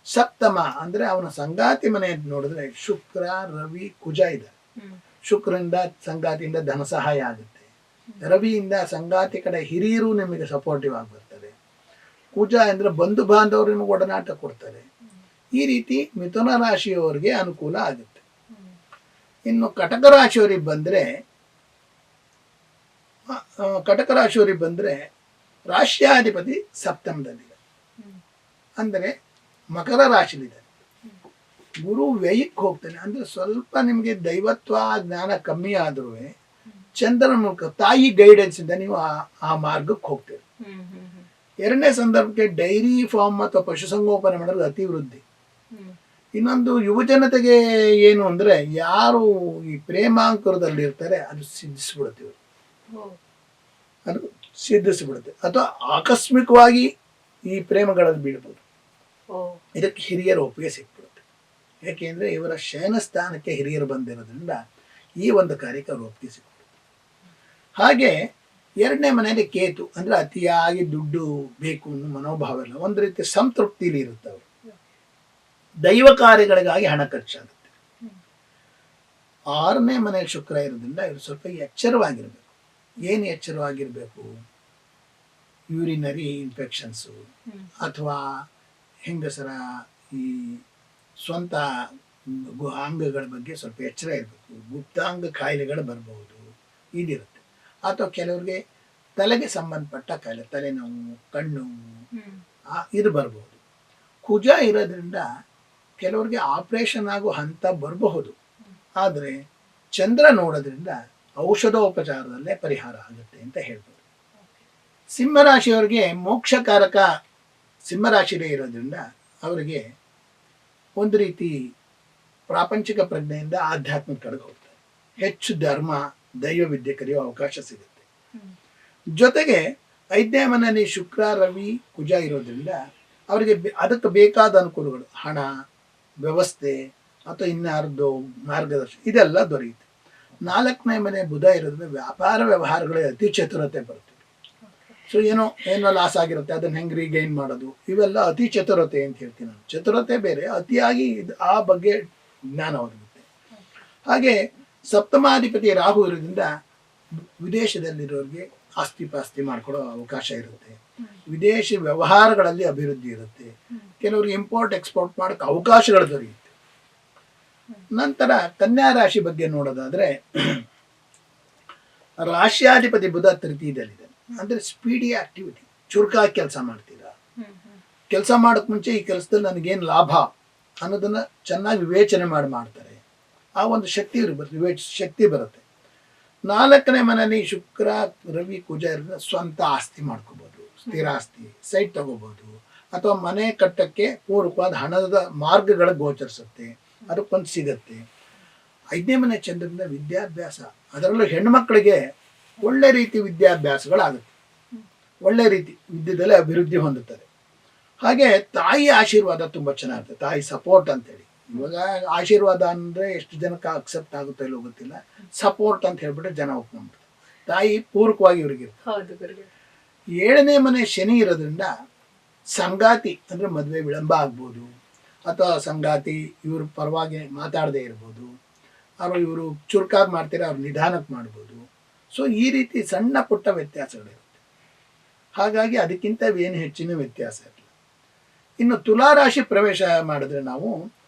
ಸಪ್ತಮ ಅಂದ್ರೆ ಅವನ ಸಂಗಾತಿ ಮನೆ ನೋಡಿದ್ರೆ ಶುಕ್ರ, ರವಿ, ಕುಜ ಇದೆ. ಶುಕ್ರನಿಂದ ಸಂಗಾತಿಯಿಂದ ಧನ ಸಹಾಯ ಆಗುತ್ತೆ, ರವಿಯಿಂದ ಸಂಗಾತಿ ಕಡೆ ಹಿರಿಯರು ನಿಮಗೆ ಸಪೋರ್ಟಿವ್ ಆಗಿ ಬರ್ತಾರೆ, ಕುಜ ಅಂದ್ರೆ ಬಂಧು ಬಾಂಧವರು ನಿಮಗೆ ಒಡನಾಟ ಕೊಡ್ತಾರೆ. ಈ ರೀತಿ ಮಿಥುನ ರಾಶಿಯವರಿಗೆ ಅನುಕೂಲ ಆಗುತ್ತೆ. ಇನ್ನು ಕಟಕ ರಾಶಿಯವರಿಗೆ ಬಂದ್ರೆ ರಾಶ್ಯಾಧಿಪತಿ ಸಪ್ತಮದಲ್ಲಿದೆ, ಅಂದರೆ ಮಕರ ರಾಶಿಲಿದೆ. ಗುರು ವ್ಯಯಕ್ಕೆ ಹೋಗ್ತಾನೆ, ಅಂದ್ರೆ ಸ್ವಲ್ಪ ನಿಮಗೆ ದೈವತ್ವ ಜ್ಞಾನ ಕಮ್ಮಿ ಆದ್ರೂ ಚಂದ್ರನ ಮೂಲಕ ತಾಯಿ ಗೈಡೆನ್ಸ್ ಇಂದ ನೀವು ಆ ಮಾರ್ಗಕ್ಕೆ ಹೋಗ್ತೀರಿ. 2ನೇ ಸಂದರ್ಭಕ್ಕೆ ಡೈರಿ ಫಾರ್ಮ್ ಅಥವಾ ಪಶುಸಂಗೋಪನೆ ಮಾಡೋದು ಅತಿವೃದ್ಧಿ. ಇನ್ನೊಂದು ಯುವಜನತೆಗೆ ಏನು ಅಂದ್ರೆ, ಯಾರು ಈ ಪ್ರೇಮಾಂಕುರದಲ್ಲಿ ಇರ್ತಾರೆ ಅದು ಸಿದ್ಧಿಸ್ಬಿಡುತ್ತೆ, ಅದು ಸಿದ್ಧಿಸ್ಬಿಡುತ್ತೆ, ಅಥವಾ ಆಕಸ್ಮಿಕವಾಗಿ ಈ ಪ್ರೇಮಗಳಲ್ಲಿ ಬೀಳ್ಬೋದು. ಇದಕ್ಕೆ ಹಿರಿಯರ ಒಪ್ಪಿಗೆ ಸಿಕ್ಬಿಡುತ್ತೆ. ಯಾಕೆಂದ್ರೆ ಇವರ ಶಯನ ಸ್ಥಾನಕ್ಕೆ ಹಿರಿಯರು ಬಂದಿರೋದ್ರಿಂದ ಈ ಒಂದು ಕಾರ್ಯಕ್ಕೆ ಅವರು ಒಪ್ಪಿಗೆ ಸಿಕ್ಬಿಡುತ್ತೆ. ಹಾಗೆ 2ನೇ ಮನೆಯಲ್ಲಿ ಕೇತು ಅಂದ್ರೆ ಅತಿಯಾಗಿ ದುಡ್ಡು ಬೇಕು ಅನ್ನೋ ಮನೋಭಾವ ಇಲ್ಲ, ಒಂದು ರೀತಿ ಸಂತೃಪ್ತಿಲಿ ಇರುತ್ತೆ. ಅವರು ದೈವ ಕಾರ್ಯಗಳಿಗಾಗಿ ಹಣ ಖರ್ಚಾಗುತ್ತೆ. 6ನೇ ಮನೆಯಲ್ಲಿ ಶುಕ್ರ ಇರೋದ್ರಿಂದ ಇವರು ಸ್ವಲ್ಪ ಎಚ್ಚರವಾಗಿರ್ಬೇಕು. ಏನು ಎಚ್ಚರವಾಗಿರ್ಬೇಕು? ಯೂರಿನರಿ ಇನ್ಫೆಕ್ಷನ್ಸು, ಅಥವಾ ಹೆಂಗಸರ ಈ ಸ್ವಂತ ಅಂಗಗಳ ಬಗ್ಗೆ ಸ್ವಲ್ಪ ಎಚ್ಚರ ಇರಬೇಕು. ಗುಪ್ತಾಂಗ ಕಾಯಿಲೆಗಳು ಬರಬಹುದು, ಇದಿರುತ್ತೆ. ಅಥವಾ ಕೆಲವ್ರಿಗೆ ತಲೆಗೆ ಸಂಬಂಧಪಟ್ಟ ಕಾಯಿಲೆ, ತಲೆನೋವು, ಕಣ್ಣೋವು, ಇದು ಬರಬಹುದು. ಕುಜ ಇರೋದ್ರಿಂದ ಕೆಲವ್ರಿಗೆ ಆಪರೇಷನ್ ಆಗೋ ಹಂತ ಬರಬಹುದು. ಆದರೆ ಚಂದ್ರ ನೋಡೋದ್ರಿಂದ ಔಷಧೋಪಚಾರದಲ್ಲೇ ಪರಿಹಾರ ಆಗುತ್ತೆ ಅಂತ ಹೇಳ್ಬೋದು. ಸಿಂಹರಾಶಿಯವರಿಗೆ ಮೋಕ್ಷಕಾರಕ ಸಿಂಹರಾಶಿಲೇ ಇರೋದ್ರಿಂದ ಅವರಿಗೆ ಒಂದು ರೀತಿ ಪ್ರಾಪಂಚಿಕ ಪ್ರಜ್ಞೆಯಿಂದ ಆಧ್ಯಾತ್ಮಿಕ ಕಡೆಗೆ ಹೋಗ್ತಾರೆ. ಹೆಚ್ಚು ಧರ್ಮ ದೈವ ವಿದ್ಯೆ ಕಲಿಯುವ ಅವಕಾಶ ಸಿಗುತ್ತೆ. ಜೊತೆಗೆ 5ನೇ ಮನೆಯಲ್ಲಿ ಶುಕ್ರ ರವಿ ಕುಜ ಇರೋದ್ರಿಂದ ಅವರಿಗೆ ಅದಕ್ಕೆ ಬೇಕಾದ ಅನುಕೂಲಗಳು, ಹಣ, ವ್ಯವಸ್ಥೆ ಅಥವಾ ಇನ್ಯಾರ್ದು ಮಾರ್ಗದರ್ಶನ ಇದೆಲ್ಲ ದೊರೆಯುತ್ತೆ. 4ನೇ ಮನೆ ಬುಧ ಇರೋದ್ರಿಂದ ವ್ಯಾಪಾರ ವ್ಯವಹಾರಗಳಲ್ಲಿ ಅತಿ ಚತುರತೆ ಬರುತ್ತೆ. ಸೊ ಏನೋ ಲಾಸ್ ಆಗಿರುತ್ತೆ, ಅದನ್ನ ಹೆಂಗೆ ರೀಗೈನ್ ಮಾಡೋದು, ಇವೆಲ್ಲ ಅತಿ ಚತುರತೆ ಅಂತ ಹೇಳ್ತೀನಿ ನಾನು. ಚತುರತೆ ಬೇರೆ, ಅತಿಯಾಗಿ ಆ ಬಗ್ಗೆ ಜ್ಞಾನ ಒದಗುತ್ತೆ. ಹಾಗೆ ಸಪ್ತಮಾಧಿಪತಿ ರಾಹು ಇರೋದ್ರಿಂದ ವಿದೇಶದಲ್ಲಿರೋರಿಗೆ ಆಸ್ತಿ ಪಾಸ್ತಿ ಮಾಡ್ಕೊಳ್ಳೋ ಅವಕಾಶ ಇರುತ್ತೆ. ವಿದೇಶಿ ವ್ಯವಹಾರಗಳಲ್ಲಿ ಅಭಿವೃದ್ಧಿ ಇರುತ್ತೆ. ಕೆಲವರಿಗೆ ಇಂಪೋರ್ಟ್ ಎಕ್ಸ್ಪೋರ್ಟ್ ಮಾಡೋಕ್ಕೆ ಅವಕಾಶಗಳು ದೊರೆಯುತ್ತೆ. ನಂತರ ಕನ್ಯಾ ರಾಶಿ ಬಗ್ಗೆ ನೋಡೋದಾದ್ರೆ ರಾಶ್ಯಾಧಿಪತಿ ಬುಧ ತೃತೀಯದಲ್ಲಿದೆ. ಅಂದ್ರೆ ಸ್ಪೀಡಿ ಆಕ್ಟಿವಿಟಿ, ಚುರುಕಾಗಿ ಕೆಲಸ ಮಾಡ್ತೀರಾ. ಕೆಲಸ ಮಾಡೋಕ್ ಮುಂಚೆ ಈ ಕೆಲಸದಲ್ಲಿ ನನಗೇನು ಲಾಭ ಅನ್ನೋದನ್ನ ಚೆನ್ನಾಗಿ ವಿವೇಚನೆ ಮಾಡ್ತಾರೆ. ಆ ಒಂದು ಶಕ್ತಿ ಬರುತ್ತೆ. 4ನೇ ಮನೆಯಲ್ಲಿ ಶುಕ್ರ ರವಿ ಕುಜ ಇರೋದ್ರಿಂದ ಸ್ವಂತ ಆಸ್ತಿ ಮಾಡ್ಕೋಬಹುದು, ಸ್ಥಿರ ಆಸ್ತಿ, ಸೈಟ್ ತಗೋಬಹುದು, ಅಥವಾ ಮನೆ ಕಟ್ಟಕ್ಕೆ ಪೂರಕವಾದ ಹಣದ ಮಾರ್ಗಗಳ ಗೋಚರಿಸುತ್ತೆ, ಅದಕ್ಕೊಂದು ಸಿಗತ್ತೆ. 5ನೇ ಮನೆ ಚಂದ್ರದಿಂದ ವಿದ್ಯಾಭ್ಯಾಸ, ಅದರಲ್ಲೂ ಹೆಣ್ಮಕ್ಳಿಗೆ ಒಳ್ಳೆ ರೀತಿ ವಿದ್ಯಾಭ್ಯಾಸಗಳಾಗುತ್ತೆ, ಒಳ್ಳೆ ರೀತಿ ವಿದ್ಯೆದಲ್ಲಿ ಅಭಿವೃದ್ಧಿ ಹೊಂದುತ್ತದೆ. ಹಾಗೆ ತಾಯಿ ಆಶೀರ್ವಾದ ತುಂಬಾ ಚೆನ್ನಾಗಿರುತ್ತೆ, ತಾಯಿ ಸಪೋರ್ಟ್ ಅಂತೇಳಿ. ಇವಾಗ ಆಶೀರ್ವಾದ ಅಂದ್ರೆ ಎಷ್ಟು ಜನಕ್ಕೆ ಅಕ್ಸೆಪ್ಟ್ ಆಗುತ್ತೋ ಇಲ್ಲೋ ಗೊತ್ತಿಲ್ಲ, ಸಪೋರ್ಟ್ ಅಂತ ಹೇಳ್ಬಿಟ್ರೆ ಜನ ಒಪ್ಕೊಂಡ್ಬಿಡ್ತಾರೆ. ತಾಯಿ ಪೂರಕವಾಗಿ ಇವ್ರಿಗಿರುತ್ತೆ. 7ನೇ ಮನೆ ಶನಿ ಇರೋದ್ರಿಂದ ಸಂಗಾತಿ ಅಂದ್ರೆ ಮದುವೆ ವಿಳಂಬ ಆಗ್ಬೋದು, ಅಥವಾ ಸಂಗಾತಿ ಇವ್ರ ಪರವಾಗಿ ಮಾತಾಡದೇ ಇರ್ಬೋದು, ಅವರು ಇವರು ಚುರುಕಾಗಿ ಮಾಡ್ತಾರೆ, ಅವ್ರು ನಿಧಾನಕ್ಕೆ ಮಾಡ್ಬೋದು. ಸೊ ಈ ರೀತಿ ಸಣ್ಣ ಪುಟ್ಟ ವ್ಯತ್ಯಾಸಗಳಿರುತ್ತೆ. ಹಾಗಾಗಿ ಅದಕ್ಕಿಂತ ಏನು ಹೆಚ್ಚಿನ ವ್ಯತ್ಯಾಸ ಇರಲಿಲ್ಲ. ಇನ್ನು ತುಲಾರಾಶಿ ಪ್ರವೇಶ ಮಾಡಿದ್ರೆ ನಾವು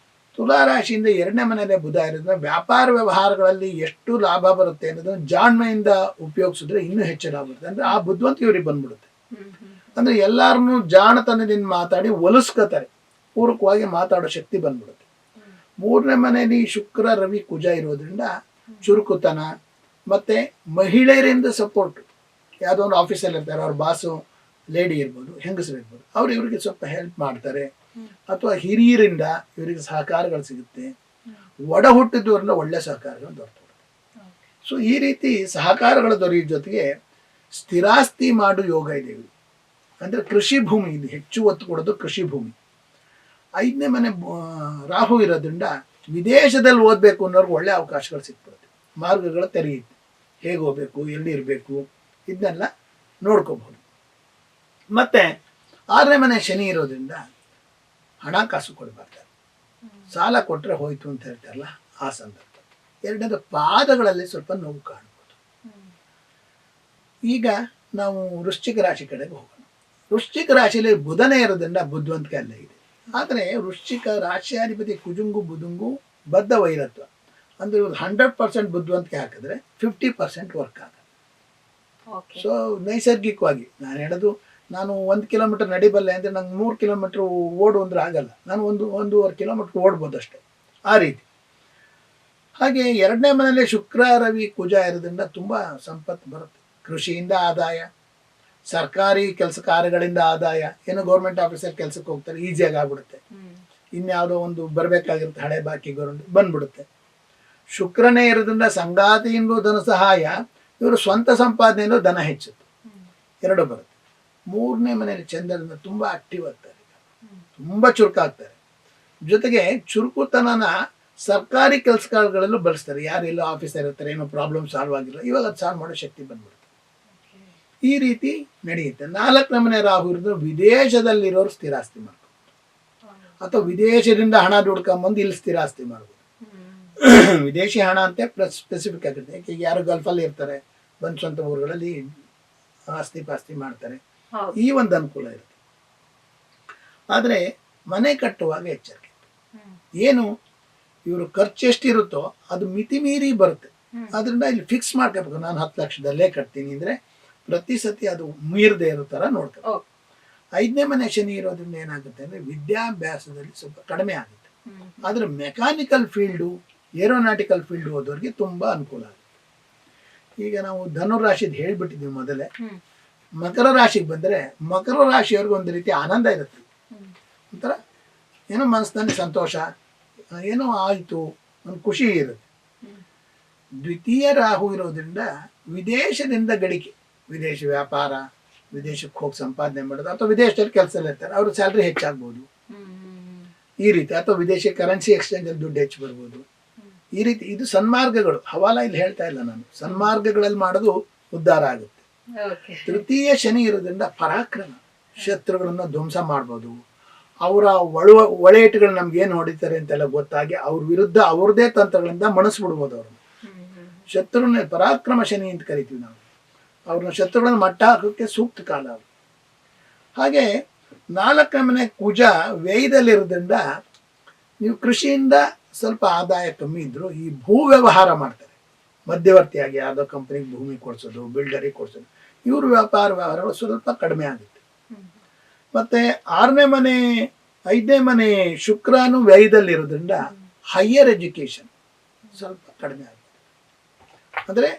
ತುಲಾರಾಶಿಯಿಂದ 2ನೇ ಮನೆಯಲ್ಲೇ ಬುಧ ಇರೋದ್ರಿಂದ ವ್ಯಾಪಾರ ವ್ಯವಹಾರಗಳಲ್ಲಿ ಎಷ್ಟು ಲಾಭ ಬರುತ್ತೆ ಅನ್ನೋದನ್ನು ಜಾಣ್ಮೆಯಿಂದ ಉಪಯೋಗಿಸಿದ್ರೆ ಇನ್ನೂ ಹೆಚ್ಚು ಲಾಭ ಬರುತ್ತೆ. ಅಂದ್ರೆ ಆ ಬುದ್ಧಿವಂತ ಇವ್ರಿಗೆ ಬಂದ್ಬಿಡುತ್ತೆ. ಅಂದ್ರೆ ಎಲ್ಲಾರನ್ನೂ ಜಾಣತನದಿಂದ ಮಾತಾಡಿ ಒಲಿಸ್ಕೋತಾರೆ, ಪೂರಕವಾಗಿ ಮಾತಾಡೋ ಶಕ್ತಿ ಬಂದ್ಬಿಡುತ್ತೆ. 3ನೇ ಮನೆಯಲ್ಲಿ ಶುಕ್ರ ರವಿ ಕುಜ ಇರೋದ್ರಿಂದ ಚುರುಕುತನ ಮತ್ತೆ ಮಹಿಳೆಯರಿಂದ ಸಪೋರ್ಟ್. ಯಾವುದೋ ಒಂದು ಆಫೀಸಲ್ಲಿ ಇರ್ತಾರೆ, ಅವ್ರ ಬಾಸು ಲೇಡಿ ಇರ್ಬೋದು, ಹೆಂಗಸರು ಇರ್ಬೋದು, ಅವ್ರು ಇವರಿಗೆ ಸ್ವಲ್ಪ ಹೆಲ್ಪ್ ಮಾಡ್ತಾರೆ, ಅಥವಾ ಹಿರಿಯರಿಂದ ಇವರಿಗೆ ಸಹಕಾರಗಳು ಸಿಗುತ್ತೆ. ಒಡ ಹುಟ್ಟಿದವರಿಂದ ಒಳ್ಳೆ ಸಹಕಾರಗಳು ದೊರೆತುಬಿಡುತ್ತೆ. ಸೊ ಈ ರೀತಿ ಸಹಕಾರಗಳು ದೊರೆಯೋ ಜೊತೆಗೆ ಸ್ಥಿರಾಸ್ತಿ ಮಾಡು ಯೋಗ ಇದೆ ಇವರು. ಅಂದ್ರೆ ಕೃಷಿ ಭೂಮಿ, ಇದು ಹೆಚ್ಚು ಒತ್ತು ಕೊಡೋದು ಕೃಷಿ ಭೂಮಿ. 5ನೇ ಮನೆ ರಾಹು ಇರೋದ್ರಿಂದ ವಿದೇಶದಲ್ಲಿ ಓದಬೇಕು ಅನ್ನೋರ್ಗೆ ಒಳ್ಳೆ ಅವಕಾಶಗಳು ಸಿಕ್ಬಿಡುತ್ತೆ, ಮಾರ್ಗಗಳು ತೆರೆಯುತ್ತೆ. ಹೇಗೆ ಹೋಗ್ಬೇಕು, ಎಲ್ಲಿ ಇರಬೇಕು, ಇದನ್ನೆಲ್ಲ ನೋಡ್ಕೋಬಹುದು. ಮತ್ತೆ 6ನೇ ಮನೆ ಶನಿ ಇರೋದ್ರಿಂದ ಹಣಕಾಸು ಕೊಡಬಾರ್ದು, ಸಾಲ ಕೊಟ್ಟರೆ ಹೋಯ್ತು ಅಂತ ಹೇಳ್ತಾರಲ್ಲ ಆ ಸಂದರ್ಭ. 2ನೇದು ಪಾದಗಳಲ್ಲಿ ಸ್ವಲ್ಪ ನೋವು ಕಾಣ್ಬೋದು. ಈಗ ನಾವು ವೃಶ್ಚಿಕ ರಾಶಿ ಕಡೆಗೆ ಹೋಗೋಣ. ವೃಶ್ಚಿಕ ರಾಶಿಯಲ್ಲಿ ಬುಧನೇ ಇರೋದ್ರಿಂದ ಬುದ್ಧಿವಂತಿಕೆ ಅಲ್ಲೇ ಇದೆ. ಆದರೆ ವೃಶ್ಚಿಕ ರಾಶಿಯಾಧಿಪತಿ ಕುಜುಂಗು ಬುಧುಂಗು ಬದ್ಧ ವೈರತ್ವ. ಅಂದ್ರೆ 100% ಬುದ್ಧಿವಂತಿಕೆ ಹಾಕಿದ್ರೆ 50% ವರ್ಕ್ ಆಗುತ್ತೆ. ಸೊ ನೈಸರ್ಗಿಕವಾಗಿ ನಾನು ಹೇಳೋದು, ನಾನು 1 ಕಿಲೋಮೀಟರ್ ನಡಿಬಲ್ಲೆ ಅಂದರೆ ನಂಗೆ 3 ಕಿಲೋಮೀಟ್ರ್ ಓಡು ಅಂದ್ರೆ ಆಗಲ್ಲ, ನಾನು 1.5 ಕಿಲೋಮೀಟ್ರ್ ಓಡ್ಬೋದು ಅಷ್ಟೇ, ಆ ರೀತಿ. ಹಾಗೆ 2ನೇ ಮನೆಯಲ್ಲಿ ಶುಕ್ರ ರವಿ ಕುಜ ಇರೋದ್ರಿಂದ ತುಂಬ ಸಂಪತ್ತು ಬರುತ್ತೆ. ಕೃಷಿಯಿಂದ ಆದಾಯ, ಸರ್ಕಾರಿ ಕೆಲಸ ಕಾರ್ಯಗಳಿಂದ ಆದಾಯ, ಏನೋ ಗೌರ್ಮೆಂಟ್ ಆಫೀಸಲ್ಲಿ ಕೆಲಸಕ್ಕೆ ಹೋಗ್ತಾರೆ, ಈಸಿಯಾಗಿ ಆಗ್ಬಿಡುತ್ತೆ. ಇನ್ಯಾವುದೋ ಒಂದು ಬರಬೇಕಾಗಿರುತ್ತೆ ಹಳೆ ಬಾಕಿ ಗೌರ್ಮೆಂಟ್ ಬಂದ್ಬಿಡುತ್ತೆ. ಶುಕ್ರನೇ ಇರೋದ್ರಿಂದ ಸಂಗಾತಿಯಿಂದ ಧನ ಸಹಾಯ, ಇವರು ಸ್ವಂತ ಸಂಪಾದನೆಯಲ್ಲೂ ಧನ ಹೆಚ್ಚುತ್ತೆ, ಎರಡು ಬರುತ್ತೆ. 3ನೇ ಮನೆಯಲ್ಲಿ ಚಂದ್ರದಿಂದ ತುಂಬ ಆಕ್ಟಿವ್ ಆಗ್ತಾರೆ, ತುಂಬ ಚುರುಕಾಗ್ತಾರೆ. ಜೊತೆಗೆ ಚುರುಕುತನನ ಸರ್ಕಾರಿ ಕೆಲಸಗಳಲ್ಲೂ ಬಳಸ್ತಾರೆ. ಯಾರೆಲ್ಲೋ ಆಫೀಸರ್ ಇರ್ತಾರೆ, ಏನೋ ಪ್ರಾಬ್ಲಮ್ ಸಾಲ್ವ್ ಆಗಿಲ್ಲ, ಇವಾಗ ಅದು ಸಾಲ್ವ್ ಮಾಡೋ ಶಕ್ತಿ ಬಂದ್ಬಿಡುತ್ತೆ. ಈ ರೀತಿ ನಡೆಯುತ್ತೆ. 4ನೇ ಮನೆ ರಾಹು ಇರೋದು ವಿದೇಶದಲ್ಲಿರೋರು ಸ್ಥಿರಾಸ್ತಿ ಮಾಡ್ಬೋದು, ಅಥವಾ ವಿದೇಶದಿಂದ ಹಣ ದುಡ್ಕೊಂಬಂದು ಇಲ್ಲಿ ಸ್ಥಿರಾಸ್ತಿ ಮಾಡ್ಬೋದು. ವಿದೇಶಿ ಹಣ ಅಂತ ಸ್ಪೆಸಿಫಿಕ್ ಆಗುತ್ತೆ. ಯಾಕೆ ಯಾರು ಗಲ್ಫಲ್ಲಿ ಇರ್ತಾರೆ, ಬಂದು ಸ್ವಂತ ಊರುಗಳಲ್ಲಿ ಆಸ್ತಿ ಪಾಸ್ತಿ ಮಾಡ್ತಾರೆ, ಈ ಒಂದು ಅನುಕೂಲ ಇರುತ್ತೆ. ಆದರೆ ಮನೆ ಕಟ್ಟುವಾಗ ಎಚ್ಚರಿಕೆ, ಏನು ಇವರು ಖರ್ಚು ಎಷ್ಟಿರುತ್ತೋ ಅದು ಮಿತಿ ಮೀರಿ ಬರುತ್ತೆ. ಅದರಿಂದ ಇಲ್ಲಿ ಫಿಕ್ಸ್ ಮಾಡ್ಕೋಬೇಕು, ನಾನು 10 ಲಕ್ಷದಲ್ಲೇ ಕಟ್ತೀನಿ ಅಂದರೆ ಪ್ರತಿ ಸತಿ ಅದು ಮೀರದೆ ಇರೋ ಥರ ನೋಡ್ಕೊ. 5ನೇ ಮನೆ ಶನಿ ಇರೋದ್ರಿಂದ ಏನಾಗುತ್ತೆ ಅಂದರೆ ವಿದ್ಯಾಭ್ಯಾಸದಲ್ಲಿ ಸ್ವಲ್ಪ ಕಡಿಮೆ ಆಗುತ್ತೆ. ಆದರೆ ಮೆಕ್ಯಾನಿಕಲ್ ಫೀಲ್ಡು, ಏರೋನಾಟಿಕಲ್ ಫೀಲ್ಡ್ ಹೋದವ್ರಿಗೆ ತುಂಬ ಅನುಕೂಲ ಆಗುತ್ತೆ. ಈಗ ನಾವು ಧನುರಾಶಿದು ಹೇಳ್ಬಿಟ್ಟಿದ್ದೀವಿ ಮೊದಲೇ. ಮಕರ ರಾಶಿಗೆ ಬಂದರೆ ಮಕರ ರಾಶಿಯವ್ರಿಗೆ ಒಂದು ರೀತಿ ಆನಂದ ಇರುತ್ತೆ. ಒಂಥರ ಏನೋ ಮನಸ್ಸಿನಲ್ಲಿ ಸಂತೋಷ, ಏನೋ ಆಯಿತು, ಒಂದು ಖುಷಿ ಇರುತ್ತೆ. ದ್ವಿತೀಯ ರಾಹು ಇರೋದ್ರಿಂದ ವಿದೇಶದಿಂದ ಗಳಿಕೆ, ವಿದೇಶ ವ್ಯಾಪಾರ, ವಿದೇಶಕ್ಕೆ ಹೋಗಿ ಸಂಪಾದನೆ ಮಾಡೋದು, ಅಥವಾ ವಿದೇಶದಲ್ಲಿ ಕೆಲಸದಲ್ಲಿ ಇರ್ತಾರೆ, ಅವ್ರ ಸ್ಯಾಲ್ರಿ ಹೆಚ್ಚಾಗ್ಬೋದು ಈ ರೀತಿ, ಅಥವಾ ವಿದೇಶಿ ಕರೆನ್ಸಿ ಎಕ್ಸ್ಚೇಂಜಲ್ಲಿ ದುಡ್ಡು ಹೆಚ್ಚು ಬರ್ಬೋದು ಈ ರೀತಿ. ಇದು ಸನ್ಮಾರ್ಗಗಳು, ಹವಾಲ ಇಲ್ಲಿ ಹೇಳ್ತಾ ಇಲ್ಲ ನಾನು, ಸನ್ಮಾರ್ಗಗಳಲ್ಲಿ ಮಾಡೋದು ಉದ್ಧಾರ ಆಗುತ್ತೆ. ತೃತೀಯ ಶನಿ ಇರೋದ್ರಿಂದ ಪರಾಕ್ರಮ, ಶತ್ರುಗಳನ್ನ ಧ್ವಂಸ ಮಾಡ್ಬೋದು, ಅವರ ಒಳೆಯಟುಗಳು ನಮ್ಗೆ ಏನು ಹೊಡಿತಾರೆ ಅಂತೆಲ್ಲ ಗೊತ್ತಾಗಿ ಅವ್ರ ವಿರುದ್ಧ ಅವ್ರದೇ ತಂತ್ರಗಳಿಂದ ಮಣಿಸ್ಬಿಡ್ಬೋದು ಅವ್ರನ್ನ. ಶತ್ರುನ ಪರಾಕ್ರಮ ಶನಿ ಅಂತ ಕರಿತೀವಿ ನಾವು, ಅವ್ರನ್ನ ಶತ್ರುಗಳನ್ನ ಮಟ್ಟ ಹಾಕೋಕ್ಕೆ ಸೂಕ್ತ ಕಾಲ ಅವರು. ಹಾಗೆ 4ನೇ ಮನೆ ಕುಜ ವ್ಯಯದಲ್ಲಿರೋದ್ರಿಂದ ನೀವು ಕೃಷಿಯಿಂದ ಸ್ವಲ್ಪ ಆದಾಯ ಕಮ್ಮಿ ಇದ್ರು ಈ ಭೂ ವ್ಯವಹಾರ ಮಾಡ್ತಾರೆ, ಮಧ್ಯವರ್ತಿಯಾಗಿ ಯಾವುದೋ ಕಂಪನಿಗೆ ಭೂಮಿ ಕೊಡ್ಸೋದು, ಬಿಲ್ಡರಿಗೆ ಕೊಡ್ಸೋದು, ಇವ್ರ ವ್ಯವಹಾರಗಳು ಸ್ವಲ್ಪ ಕಡಿಮೆ ಆಗುತ್ತೆ. ಮತ್ತೆ 6ನೇ ಮನೆ 5ನೇ ಮನೆ ಶುಕ್ರನು ವ್ಯಯದಲ್ಲಿರೋದ್ರಿಂದ ಹೈಯರ್ ಎಜುಕೇಶನ್ ಸ್ವಲ್ಪ ಕಡಿಮೆ ಆಗುತ್ತೆ, ಅಂದ್ರೆ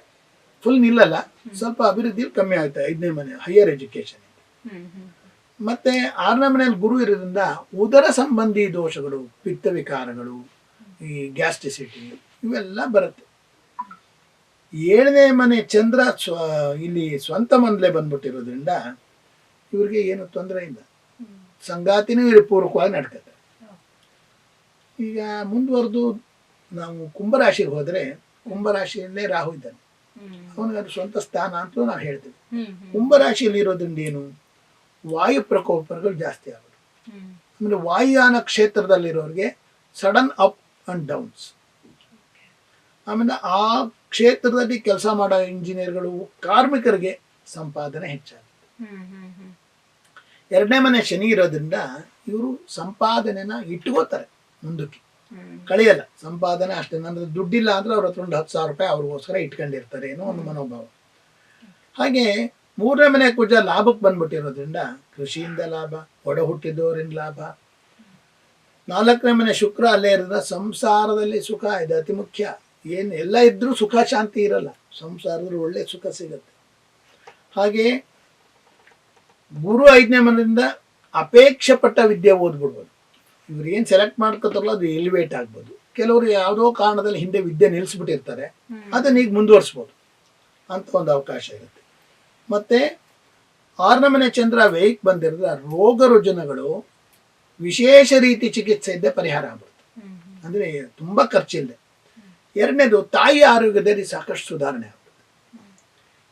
ಫುಲ್ ನಿಲ್ಲಲ್ಲ, ಸ್ವಲ್ಪ ಅಭಿವೃದ್ಧಿ ಕಮ್ಮಿ ಆಗುತ್ತೆ 5ನೇ ಮನೆ ಹೈಯರ್ ಎಜುಕೇಶನ್. ಮತ್ತೆ 6ನೇ ಮನೆಯಲ್ಲಿ ಗುರು ಇರೋದ್ರಿಂದ ಉದರ ಸಂಬಂಧಿ ದೋಷಗಳು, ಪಿತ್ತ ವಿಕಾರಗಳು, ಈ ಗ್ಯಾಸ್ಟ್ರಿಸಿಟಿ ಇವೆಲ್ಲ ಬರುತ್ತೆ. 7ನೇ ಮನೆ ಚಂದ್ರ ಇಲ್ಲಿ ಸ್ವಂತ ಮನೇಲೆ ಬಂದ್ಬಿಟ್ಟಿರೋದ್ರಿಂದ ಇವ್ರಿಗೆ ಏನು ತೊಂದರೆ ಇಲ್ಲ, ಸಂಗಾತಿನೂ ಇವ್ರ ಪೂರ್ವಕವಾಗಿ ನಡ್ಕತ್ತೆ. ಈಗ ಮುಂದುವರೆದು ನಾವು ಕುಂಭರಾಶಿಗೆ ಹೋದ್ರೆ, ಕುಂಭರಾಶಿಯಲ್ಲೇ ರಾಹು ಇದ್ದಾನೆ, ಅವನಿಗೆ ಅದು ಸ್ವಂತ ಸ್ಥಾನ ಅಂತಲೂ ನಾವು ಹೇಳ್ತೀವಿ. ಕುಂಭರಾಶಿಯಲ್ಲಿ ಇರೋದ್ರಿಂದ ಏನು, ವಾಯು ಪ್ರಕೋಪಗಳು ಜಾಸ್ತಿ ಆಗೋದು. ಆಮೇಲೆ ವಾಯುಯಾನ ಕ್ಷೇತ್ರದಲ್ಲಿರೋರಿಗೆ ಸಡನ್ ಅಪ್ ಅಂಡ್ ಡೌನ್ಸ್. ಆಮೇಲೆ ಆ ಕ್ಷೇತ್ರದಲ್ಲಿ ಕೆಲಸ ಮಾಡೋ ಇಂಜಿನಿಯರ್ಗಳು, ಕಾರ್ಮಿಕರಿಗೆ ಸಂಪಾದನೆ ಹೆಚ್ಚಾಗುತ್ತೆ. 2ನೇ ಮನೆ ಶನಿ ಇರೋದ್ರಿಂದ ಇವರು ಸಂಪಾದನೆನ ಇಟ್ಕೋತಾರೆ, ಮುಂದಕ್ಕೆ ಕಳಿಯಲ್ಲ. ಸಂಪಾದನೆ ಅಷ್ಟೇ, ನನ್ನ ದುಡ್ಡಿಲ್ಲ ಅಂದ್ರೆ ಅವ್ರ ಹತ್ರ ಒಂದು 10,000 ರೂಪಾಯಿ ಅವ್ರಿಗೋಸ್ಕರ ಇಟ್ಕೊಂಡಿರ್ತಾರೆ ಏನೋ ಒಂದು ಮನೋಭಾವ. ಹಾಗೆ 3ನೇ ಮನೆ ಕುಜ ಲಾಭಕ್ಕೆ ಬಂದ್ಬಿಟ್ಟಿರೋದ್ರಿಂದ ಕೃಷಿಯಿಂದ ಲಾಭ, ಒಡ ಹುಟ್ಟಿದವರಿಂದ ಲಾಭ. 4ನೇ ಮನೆ ಶುಕ್ರ ಅಲ್ಲೇ ಇರೋದ್ರಿಂದ ಸಂಸಾರದಲ್ಲಿ ಸುಖ ಇದೆ ಅತಿ ಮುಖ್ಯ. ಏನು ಎಲ್ಲ ಇದ್ರೂ ಸುಖ ಶಾಂತಿ ಇರಲ್ಲ, ಸಂಸಾರದಲ್ಲಿ ಒಳ್ಳೆ ಸುಖ ಸಿಗತ್ತೆ. ಹಾಗೆ ಗುರು 5ನೇ ಮನೆಯಿಂದ ಅಪೇಕ್ಷೆ ಪಟ್ಟ ವಿದ್ಯೆ ಓದ್ಬಿಡ್ಬೋದು. ಇವ್ರು ಏನು ಸೆಲೆಕ್ಟ್ ಮಾಡ್ಕೋತಾರಲ್ಲ ಅದು ಎಲಿವೇಟ್ ಆಗ್ಬೋದು. ಕೆಲವರು ಯಾವುದೋ ಕಾರಣದಲ್ಲಿ ಹಿಂದೆ ವಿದ್ಯೆ ನಿಲ್ಲಿಸ್ಬಿಟ್ಟಿರ್ತಾರೆ, ಅದನ್ನ ಈಗ ಮುಂದುವರಿಸ್ಬೋದು ಅಂತ ಒಂದು ಅವಕಾಶ ಇರುತ್ತೆ. ಮತ್ತೆ 6ನೇ ಮನೆ ಚಂದ್ರ ವ್ಯಯಕ್ಕೆ ಬಂದಿರೋದ್ರ ರೋಗ ರುಜಿನಗಳು ವಿಶೇಷ ರೀತಿ ಚಿಕಿತ್ಸೆ ಇದ್ದೇ ಪರಿಹಾರ ಆಗ್ಬಿಡುತ್ತೆ, ಅಂದ್ರೆ ತುಂಬಾ ಖರ್ಚಿಲ್ಲದೆ. 2ನೇದು ತಾಯಿ ಆರೋಗ್ಯದಲ್ಲಿ ಸಾಕಷ್ಟು ಸುಧಾರಣೆ ಆಗ್ಬಿಡುತ್ತೆ.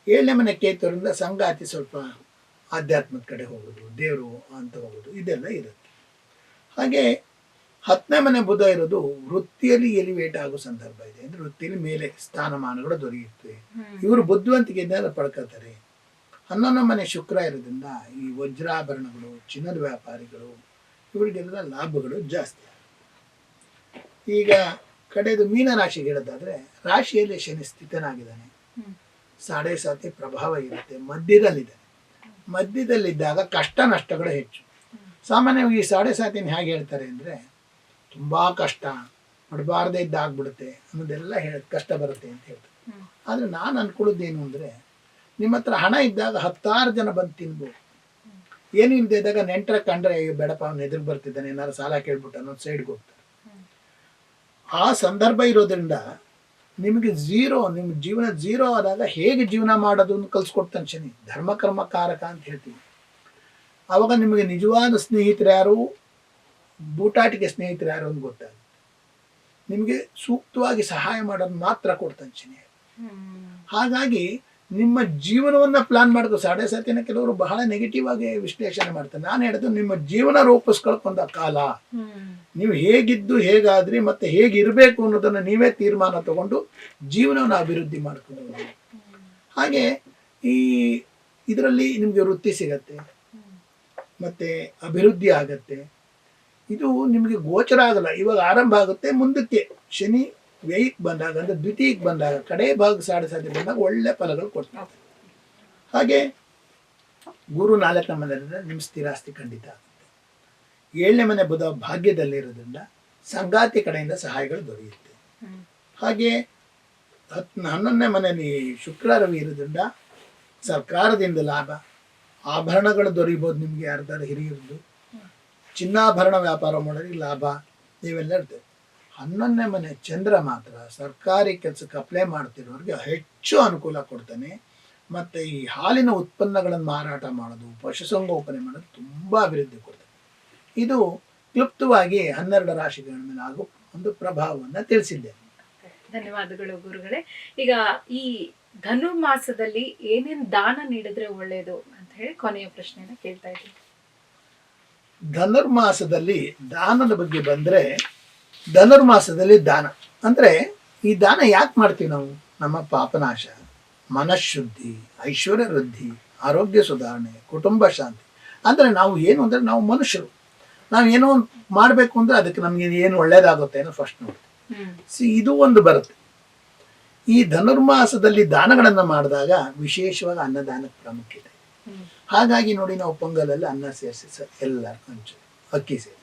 7ನೇ ಮನೆ ಕೇತುವಿನಿಂದ ಸಂಗಾತಿ ಸ್ವಲ್ಪ ಆಧ್ಯಾತ್ಮದ ಕಡೆ ಹೋಗೋದು, ದೇವರು ಅಂತ ಹೋಗೋದು, ಇದೆಲ್ಲ ಇರುತ್ತೆ. ಹಾಗೆ 10ನೇ ಮನೆ ಬುಧ ಇರೋದು ವೃತ್ತಿಯಲ್ಲಿ ಎಲಿವೇಟ್ ಆಗೋ ಸಂದರ್ಭ ಇದೆ, ಅಂದ್ರೆ ವೃತ್ತಿಯಲ್ಲಿ ಮೇಲೆ ಸ್ಥಾನಮಾನಗಳು ದೊರೆಯುತ್ತವೆ, ಇವರು ಬುದ್ಧಿವಂತಿಕೆಯಿಂದ ಪಡ್ಕೋತಾರೆ. 11ನೇ ಮನೆ ಶುಕ್ರ ಇರೋದ್ರಿಂದ ಈ ವಜ್ರಾಭರಣಗಳು, ಚಿನ್ನದ ವ್ಯಾಪಾರಿಗಳು, ಇವರಿಗೆಲ್ಲ ಲಾಭಗಳು ಜಾಸ್ತಿ ಆಗುತ್ತೆ. ಈಗ ಕಡೆದು ಮೀನ ರಾಶಿಗೆ ಹೇಳೋದಾದ್ರೆ, ರಾಶಿಯಲ್ಲಿ ಶನಿ ಸ್ಥಿತನಾಗಿದ್ದಾನೆ, 7.5 ಪ್ರಭಾವ ಇರುತ್ತೆ, ಮಧ್ಯದಲ್ಲಿದ್ದಾಗ ಕಷ್ಟ ನಷ್ಟಗಳು ಹೆಚ್ಚು. ಸಾಮಾನ್ಯವಾಗಿ ಈ 7.5 ಹೇಗೆ ಹೇಳ್ತಾರೆ ಅಂದರೆ, ತುಂಬ ಕಷ್ಟ, ಪಡಬಾರ್ದೇ ಇದ್ದಾಗ್ಬಿಡುತ್ತೆ ಅನ್ನೋದೆಲ್ಲ ಕಷ್ಟ ಬರುತ್ತೆ ಅಂತ ಹೇಳ್ತಾರೆ. ಆದರೆ ನಾನು ಅನ್ಕೊಳ್ಳೋದೇನು ಅಂದರೆ, ನಿಮ್ಮ ಹತ್ರ ಹಣ ಇದ್ದಾಗ 10 ಜನ ಬಂದು ತಿನ್ಬೋದು, ಏನು ಇಲ್ಲದೆ ಇದ್ದಾಗ ನೆಂಟರ ಕಂಡ್ರೆ ಬೇಡಪ್ಪ ಅವ್ನು ಎದುರು ಬರ್ತಿದ್ದಾನೆ, ಏನಾರು ಸಾಲ ಕೇಳ್ಬಿಟ್ಟು ಅನ್ನೋದು ಸೈಡ್ಗೆ ಹೋಗ್ತಾರೆ. ಆ ಸಂದರ್ಭ ಇರೋದ್ರಿಂದ ನಿಮಗೆ ನಿಮ್ಮ ಜೀವನ ಝೀರೋ ಆದಾಗ ಹೇಗೆ ಜೀವನ ಮಾಡೋದು ಅಂತ ಕಲ್ಸ್ಕೊಡ್ತಾನೆ ಶನಿ, ಧರ್ಮಕರ್ಮ ಕಾರಕ ಅಂತ ಹೇಳ್ತೀವಿ. ಆವಾಗ ನಿಮಗೆ ನಿಜವಾದ ಸ್ನೇಹಿತರು ಯಾರು, ಬೂಟಾಟಿಕೆ ಸ್ನೇಹಿತರು ಯಾರು ಅಂತ ಗೊತ್ತಾಗುತ್ತೆ. ನಿಮಗೆ ಸೂಕ್ತವಾಗಿ ಸಹಾಯ ಮಾಡೋದು ಮಾತ್ರ ಕೊಡ್ತಾನೆ ಶನಿ. ಹಾಗಾಗಿ ನಿಮ್ಮ ಜೀವನವನ್ನ ಪ್ಲಾನ್ ಮಾಡ್ಕೊ. 7.5 ಕೆಲವರು ಬಹಳ ನೆಗೆಟಿವ್ ಆಗಿ ವಿಶ್ಲೇಷಣೆ ಮಾಡ್ತಾರೆ. ನಾನು ಹೇಳೋದು, ನಿಮ್ಮ ಜೀವನ ರೂಪಿಸ್ಕೊಳ್ಕೊಂಡ ಕಾಲ, ನೀವು ಹೇಗಿದ್ದು ಹೇಗಾದ್ರಿ ಮತ್ತೆ ಹೇಗಿರ್ಬೇಕು ಅನ್ನೋದನ್ನ ನೀವೇ ತೀರ್ಮಾನ ತಗೊಂಡು ಜೀವನವನ್ನು ಅಭಿವೃದ್ಧಿ ಮಾಡ್ಕೊಂಡು, ಹಾಗೆ ಇದರಲ್ಲಿ ನಿಮ್ಗೆ ವೃತ್ತಿ ಸಿಗತ್ತೆ, ಮತ್ತೆ ಅಭಿವೃದ್ಧಿ ಆಗತ್ತೆ. ಇದು ನಿಮಗೆ ಗೋಚರ ಆಗಲ್ಲ, ಇವಾಗ ಆರಂಭ ಆಗುತ್ತೆ, ಮುಂದಕ್ಕೆ ಶನಿ ವ್ಯಯಕ್ಕೆ ಬಂದಾಗ, ಅಂದ್ರೆ ದ್ವಿತೀಯಕ್ಕೆ ಬಂದಾಗ, ಕಡೆ ಭಾಗ 7.5 ಬಂದಾಗ ಒಳ್ಳೆ ಫಲಗಳು ಕೊಡ್ತಾರೆ. ಹಾಗೆ ಗುರು 4ನೇ ಮನೆಯಿಂದ ನಿಮ್ಮ ಸ್ಥಿರಾಸ್ತಿ ಖಂಡಿತ ಆಗುತ್ತೆ. 7ನೇ ಮನೆ ಬುಧ ಭಾಗ್ಯದಲ್ಲಿರೋದ್ರಿಂದ ಸಂಗಾತಿ ಕಡೆಯಿಂದ ಸಹಾಯಗಳು ದೊರೆಯುತ್ತೆ. ಹಾಗೆ 11ನೇ ಮನೆಯಲ್ಲಿ ಶುಕ್ರ ರವಿ ಇರೋದ್ರಿಂದ ಸರ್ಕಾರದಿಂದ ಲಾಭ, ಆಭರಣಗಳು ದೊರೀಬೋದು ನಿಮ್ಗೆ ಯಾರ್ದಾರು ಹಿರಿಯರದು, ಚಿನ್ನಾಭರಣ ವ್ಯಾಪಾರ ಮಾಡೋರಿಗೆ ಲಾಭ, ಇವೆಲ್ಲ ಇರ್ತದೆ. 11ನೇ ಮನೆ ಚಂದ್ರ ಮಾತ್ರ ಸರ್ಕಾರಿ ಕೆಲಸಕ್ಕೆ ಅಪ್ಲೈ ಮಾಡ್ತಿರೋರಿಗೆ ಹೆಚ್ಚು ಅನುಕೂಲ ಕೊಡ್ತಾನೆ. ಮತ್ತೆ ಈ ಹಾಲಿನ ಉತ್ಪನ್ನಗಳನ್ನು ಮಾರಾಟ ಮಾಡೋದು, ಪಶುಸಂಗೋಪನೆ ಮಾಡೋದು ತುಂಬಾ ಅಭಿವೃದ್ಧಿ ಕೊಡ್ತಾನೆ. ಇದು ಕ್ಲುಪ್ತವಾಗಿ 12 ರಾಶಿಗಳ ಮೇಲೆ ಆಗೋ ಒಂದು ಪ್ರಭಾವವನ್ನ ತಿಳಿಸಿದ್ದೇನೆ. ಧನ್ಯವಾದಗಳು ಗುರುಗಳೇ. ಈಗ ಈ ಧನುರ್ಮಾಸದಲ್ಲಿ ಏನೇನ್ ದಾನ ನೀಡಿದ್ರೆ ಒಳ್ಳೇದು ಅಂತ ಹೇಳಿ ಕೊನೆಯ ಪ್ರಶ್ನೆನ ಕೇಳ್ತಾ ಇದ್ದೀನಿ. ಧನುರ್ಮಾಸದಲ್ಲಿ ದಾನದ ಬಗ್ಗೆ ಬಂದ್ರೆ, ಧನುರ್ಮಾಸದಲ್ಲಿ ದಾನ ಅಂದ್ರೆ ಈ ದಾನ ಯಾಕೆ ಮಾಡ್ತೀವಿ ನಾವು? ನಮ್ಮ ಪಾಪನಾಶ, ಮನಃಶುದ್ಧಿ, ಐಶ್ವರ್ಯ ವೃದ್ಧಿ, ಆರೋಗ್ಯ ಸುಧಾರಣೆ, ಕುಟುಂಬ ಶಾಂತಿ. ಅಂದ್ರೆ ನಾವು ಏನು ಅಂದ್ರೆ ನಾವು ಮನುಷ್ಯರು, ನಾವು ಏನೋ ಮಾಡ್ಬೇಕು ಅಂದ್ರೆ ಅದಕ್ಕೆ ನಮ್ಗೆ ಏನು ಒಳ್ಳೇದಾಗುತ್ತೆ ಅನ್ನೋ ಫಸ್ಟ್ ನೋಡ್ತೀವಿ. ಇದು ಒಂದು ಬರುತ್ತೆ. ಈ ಧನುರ್ಮಾಸದಲ್ಲಿ ದಾನಗಳನ್ನ ಮಾಡಿದಾಗ ವಿಶೇಷವಾಗಿ ಅನ್ನದಾನಕ್ಕೆ ಪ್ರಾಮುಖ್ಯತೆ. ಹಾಗಾಗಿ ನೋಡಿ, ನಾವು ಪೊಂಗಲಲ್ಲಿ ಅನ್ನ ಸೇರಿಸಿ ಎಲ್ಲರೂ ಹಂಚು, ಅಕ್ಕಿ ಸೇರಿ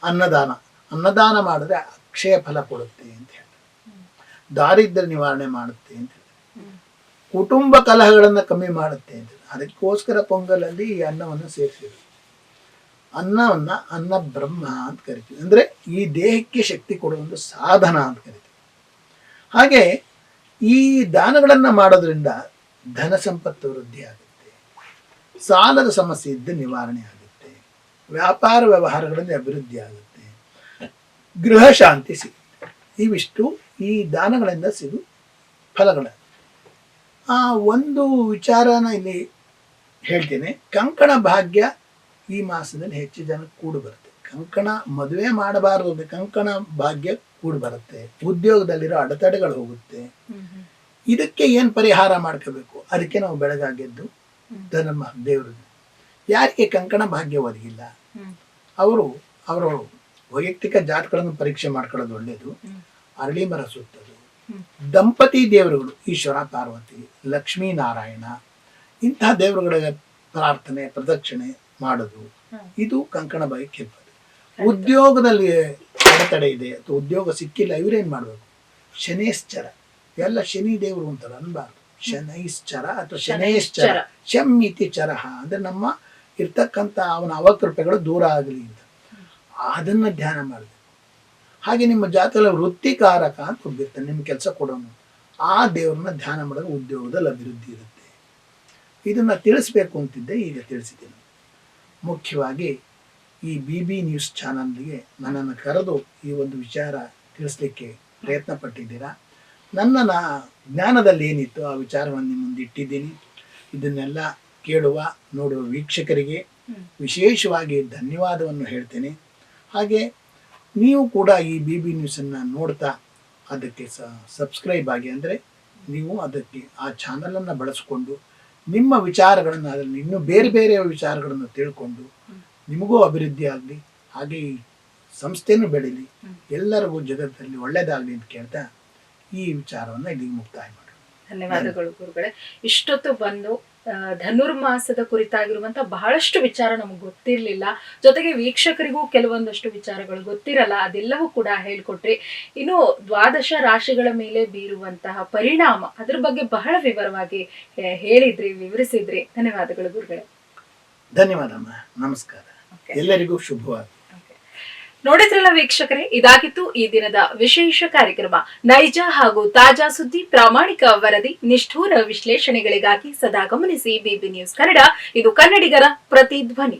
ಅನ್ನದಾನ ಮಾಡಿದ್ರೆ ಅಕ್ಷಯ ಫಲ ಕೊಡುತ್ತೆ ಅಂತ ಹೇಳಿ, ದಾರಿದ್ರ್ಯ ನಿವಾರಣೆ ಮಾಡುತ್ತೆ ಅಂತ ಹೇಳಿ, ಕುಟುಂಬ ಕಲಹಗಳನ್ನ ಕಮ್ಮಿ ಮಾಡುತ್ತೆ ಅಂತ ಹೇಳಿ. ಅದಕ್ಕೋಸ್ಕರ ಪೊಂಗಲಲ್ಲಿ ಈ ಅನ್ನವನ್ನು ಸೇರಿಸಿದ್ರು. ಅನ್ನ ಬ್ರಹ್ಮ ಅಂತ ಕರಿತೀವಿ. ಅಂದ್ರೆ ಈ ದೇಹಕ್ಕೆ ಶಕ್ತಿ ಕೊಡುವ ಒಂದು ಸಾಧನ ಅಂತ ಕರಿತೀವಿ. ಹಾಗೆ ಈ ದಾನಗಳನ್ನ ಮಾಡೋದ್ರಿಂದ ಧನ ಸಂಪತ್ತು ವೃದ್ಧಿ ಆಗುತ್ತೆ, ಸಾಲದ ಸಮಸ್ಯೆ ಇದ್ದ ನಿವಾರಣೆ ಆಗುತ್ತೆ, ವ್ಯಾಪಾರ ವ್ಯವಹಾರಗಳಲ್ಲಿ ಅಭಿವೃದ್ಧಿ ಆಗುತ್ತೆ, ಗೃಹ ಶಾಂತಿ ಸಿಗುತ್ತೆ. ಇವಿಷ್ಟು ಈ ದಾನಗಳಿಂದ ಸಿಗು ಫಲಗಳ. ಒಂದು ವಿಚಾರನ ಇಲ್ಲಿ ಹೇಳ್ತೇನೆ. ಕಂಕಣ ಭಾಗ್ಯ ಈ ಮಾಸದಲ್ಲಿ ಹೆಚ್ಚು ಜನ ಕೂಡು ಬರುತ್ತೆ. ಕಂಕಣ ಮದುವೆ ಮಾಡಬಾರದು, ಕಂಕಣ ಭಾಗ್ಯ ಕೂಡು ಬರುತ್ತೆ. ಉದ್ಯೋಗದಲ್ಲಿರೋ ಅಡೆತಡೆಗಳು ಹೋಗುತ್ತೆ. ಇದಕ್ಕೆ ಏನ್ ಪರಿಹಾರ ಮಾಡ್ಕೋಬೇಕು? ಅದಕ್ಕೆ ನಾವು ಬೆಳಗಾಗೆದ್ದು ಧರ್ಮ ದೇವ್ರಿಗೆ, ಯಾರಿಗೆ ಕಂಕಣ ಭಾಗ್ಯ ಒದಗಿಲ್ಲ ಅವರು ಅವರ ವೈಯಕ್ತಿಕ ಜಾತಗಳನ್ನು ಪರೀಕ್ಷೆ ಮಾಡ್ಕೊಳ್ಳೋದು ಒಳ್ಳೇದು. ಅರಳಿ ಮರ ಸುತ್ತದು, ದಂಪತಿ ದೇವರುಗಳು ಈಶ್ವರ ಪಾರ್ವತಿ, ಲಕ್ಷ್ಮೀ ನಾರಾಯಣ, ಇಂತಹ ದೇವರುಗಳ ಪ್ರಾರ್ಥನೆ ಪ್ರದಕ್ಷಿಣೆ ಮಾಡೋದು, ಇದು ಕಂಕಣ ಭಾಗ್ಯಕ್ಕೆ ಇರ್ಬೋದು. ಉದ್ಯೋಗದಲ್ಲಿ ಅಡೆತಡೆ ಇದೆ ಅಥವಾ ಉದ್ಯೋಗ ಸಿಕ್ಕಿಲ್ಲ, ಇವರೇನ್ ಮಾಡ್ಬೇಕು? ಶನೇಶ್ಚರ, ಎಲ್ಲ ಶನಿ ದೇವರು ಅಂತಾರೆ ಅನ್ಬಾರ್ದು. ಶನೈಶ್ಚರ ಅಥವಾ ಶನೇಶ್ಚರ, ಶಮ್ಮಿತಿ ಚರಹ ಅಂದ್ರೆ ನಮ್ಮ ಇರ್ತಕ್ಕಂಥ ಅವನ ಅವಕೃಪೆಗಳು ದೂರ ಆಗಲಿ ಅಂತ ಅದನ್ನ ಧ್ಯಾನ ಮಾಡಬೇಕು. ಹಾಗೆ ನಿಮ್ಮ ಜಾತಕದಲ್ಲಿ ವೃತ್ತಿಕಾರಕ ಅಂತ ಹೋಗಿರ್ತಾನೆ, ನಿಮ್ಗೆ ಕೆಲಸ ಕೊಡೋನು, ಆ ದೇವ್ರನ್ನ ಧ್ಯಾನ ಮಾಡಿದ್ರೆ ಉದ್ಯೋಗದಲ್ಲಿ ಅಭಿವೃದ್ಧಿ ಇರುತ್ತೆ. ಇದನ್ನ ತಿಳಿಸ್ಬೇಕು ಅಂತಿದ್ದೆ, ಈಗ ತಿಳಿಸಿದ್ದೀನಿ. ಮುಖ್ಯವಾಗಿ ಈ BB ನ್ಯೂಸ್ ಚಾನಲ್ಗೆ ನನ್ನನ್ನು ಕರೆದು ಈ ಒಂದು ವಿಚಾರ ತಿಳಿಸ್ಲಿಕ್ಕೆ ಪ್ರಯತ್ನ ಪಟ್ಟಿದ್ದೀರಾ. ನನ್ನ ಜ್ಞಾನದಲ್ಲಿ ಏನಿತ್ತು ಆ ವಿಚಾರವನ್ನು ನಿಮ್ಮ ಮುಂದೆ ಇಟ್ಟಿದ್ದೀನಿ. ಇದನ್ನೆಲ್ಲ ಕೇಳುವ ನೋಡುವ ವೀಕ್ಷಕರಿಗೆ ವಿಶೇಷವಾಗಿ ಧನ್ಯವಾದವನ್ನು ಹೇಳ್ತೇನೆ. ಹಾಗೆ ನೀವು ಕೂಡ ಈ BB ನ್ಯೂಸನ್ನು ನೋಡ್ತಾ ಅದಕ್ಕೆ ಸಬ್ಸ್ಕ್ರೈಬ್ ಆಗಿ, ಅಂದರೆ ನೀವು ಅದಕ್ಕೆ ಆ ಚಾನಲನ್ನು ಬಳಸ್ಕೊಂಡು ನಿಮ್ಮ ವಿಚಾರಗಳನ್ನು, ಅದರಲ್ಲಿ ಇನ್ನೂ ಬೇರೆ ಬೇರೆ ವಿಚಾರಗಳನ್ನು ತಿಳ್ಕೊಂಡು ನಿಮಗೂ ಅಭಿವೃದ್ಧಿ ಆಗಲಿ, ಹಾಗೆ ಈ ಸಂಸ್ಥೆನೂ ಬೆಳೀಲಿ, ಎಲ್ಲರಿಗೂ ಜಗತ್ತಲ್ಲಿ ಒಳ್ಳೇದಾಗಲಿ ಅಂತ ಕೇಳ್ತಾ ಈ ವಿಚಾರವನ್ನು ಇಲ್ಲಿಗೆ ಮುಕ್ತಾಯ ಮಾಡೋಣ. ಧನ್ಯವಾದಗಳು ಗುರುಗಳೇ. ಇಷ್ಟೊತ್ತು ಬಂದು ಧನುರ್ಮಾಸದ ಕುರಿತಾಗಿರುವಂತ ಬಹಳಷ್ಟು ವಿಚಾರ ನಮ್ಗೆ ಗೊತ್ತಿರ್ಲಿಲ್ಲ, ಜೊತೆಗೆ ವೀಕ್ಷಕರಿಗೂ ಕೆಲವೊಂದಷ್ಟು ವಿಚಾರಗಳು ಗೊತ್ತಿರಲ್ಲ, ಅದೆಲ್ಲವೂ ಕೂಡ ಹೇಳ್ಕೊಟ್ರಿ. ಇನ್ನು 12 ರಾಶಿಗಳ ಮೇಲೆ ಬೀರುವಂತಹ ಪರಿಣಾಮ ಅದ್ರ ಬಗ್ಗೆ ಬಹಳ ವಿವರವಾಗಿ ಹೇಳಿದ್ರಿ, ವಿವರಿಸಿದ್ರಿ. ಧನ್ಯವಾದಗಳು ಗುರುಗಳೇ. ಧನ್ಯವಾದಮ್ಮ, ನಮಸ್ಕಾರ, ಎಲ್ಲರಿಗೂ ಶುಭವಾಗಿ. ನೋಡಿದ್ರಲ್ಲ ವೀಕ್ಷಕರೇ, ಇದಾಗಿತ್ತು ಈ ದಿನದ ವಿಶೇಷ ಕಾರ್ಯಕ್ರಮ. ನೈಜ ಹಾಗೂ ತಾಜಾ ಸುದ್ದಿ, ಪ್ರಾಮಾಣಿಕ ವರದಿ, ನಿಷ್ಠೂರ ವಿಶ್ಲೇಷಣೆಗಳಿಗಾಗಿ ಸದಾ ಗಮನಿಸಿ BB ನ್ಯೂಸ್ ಕನ್ನಡ. ಇದು ಕನ್ನಡಿಗರ ಪ್ರತಿಧ್ವನಿ.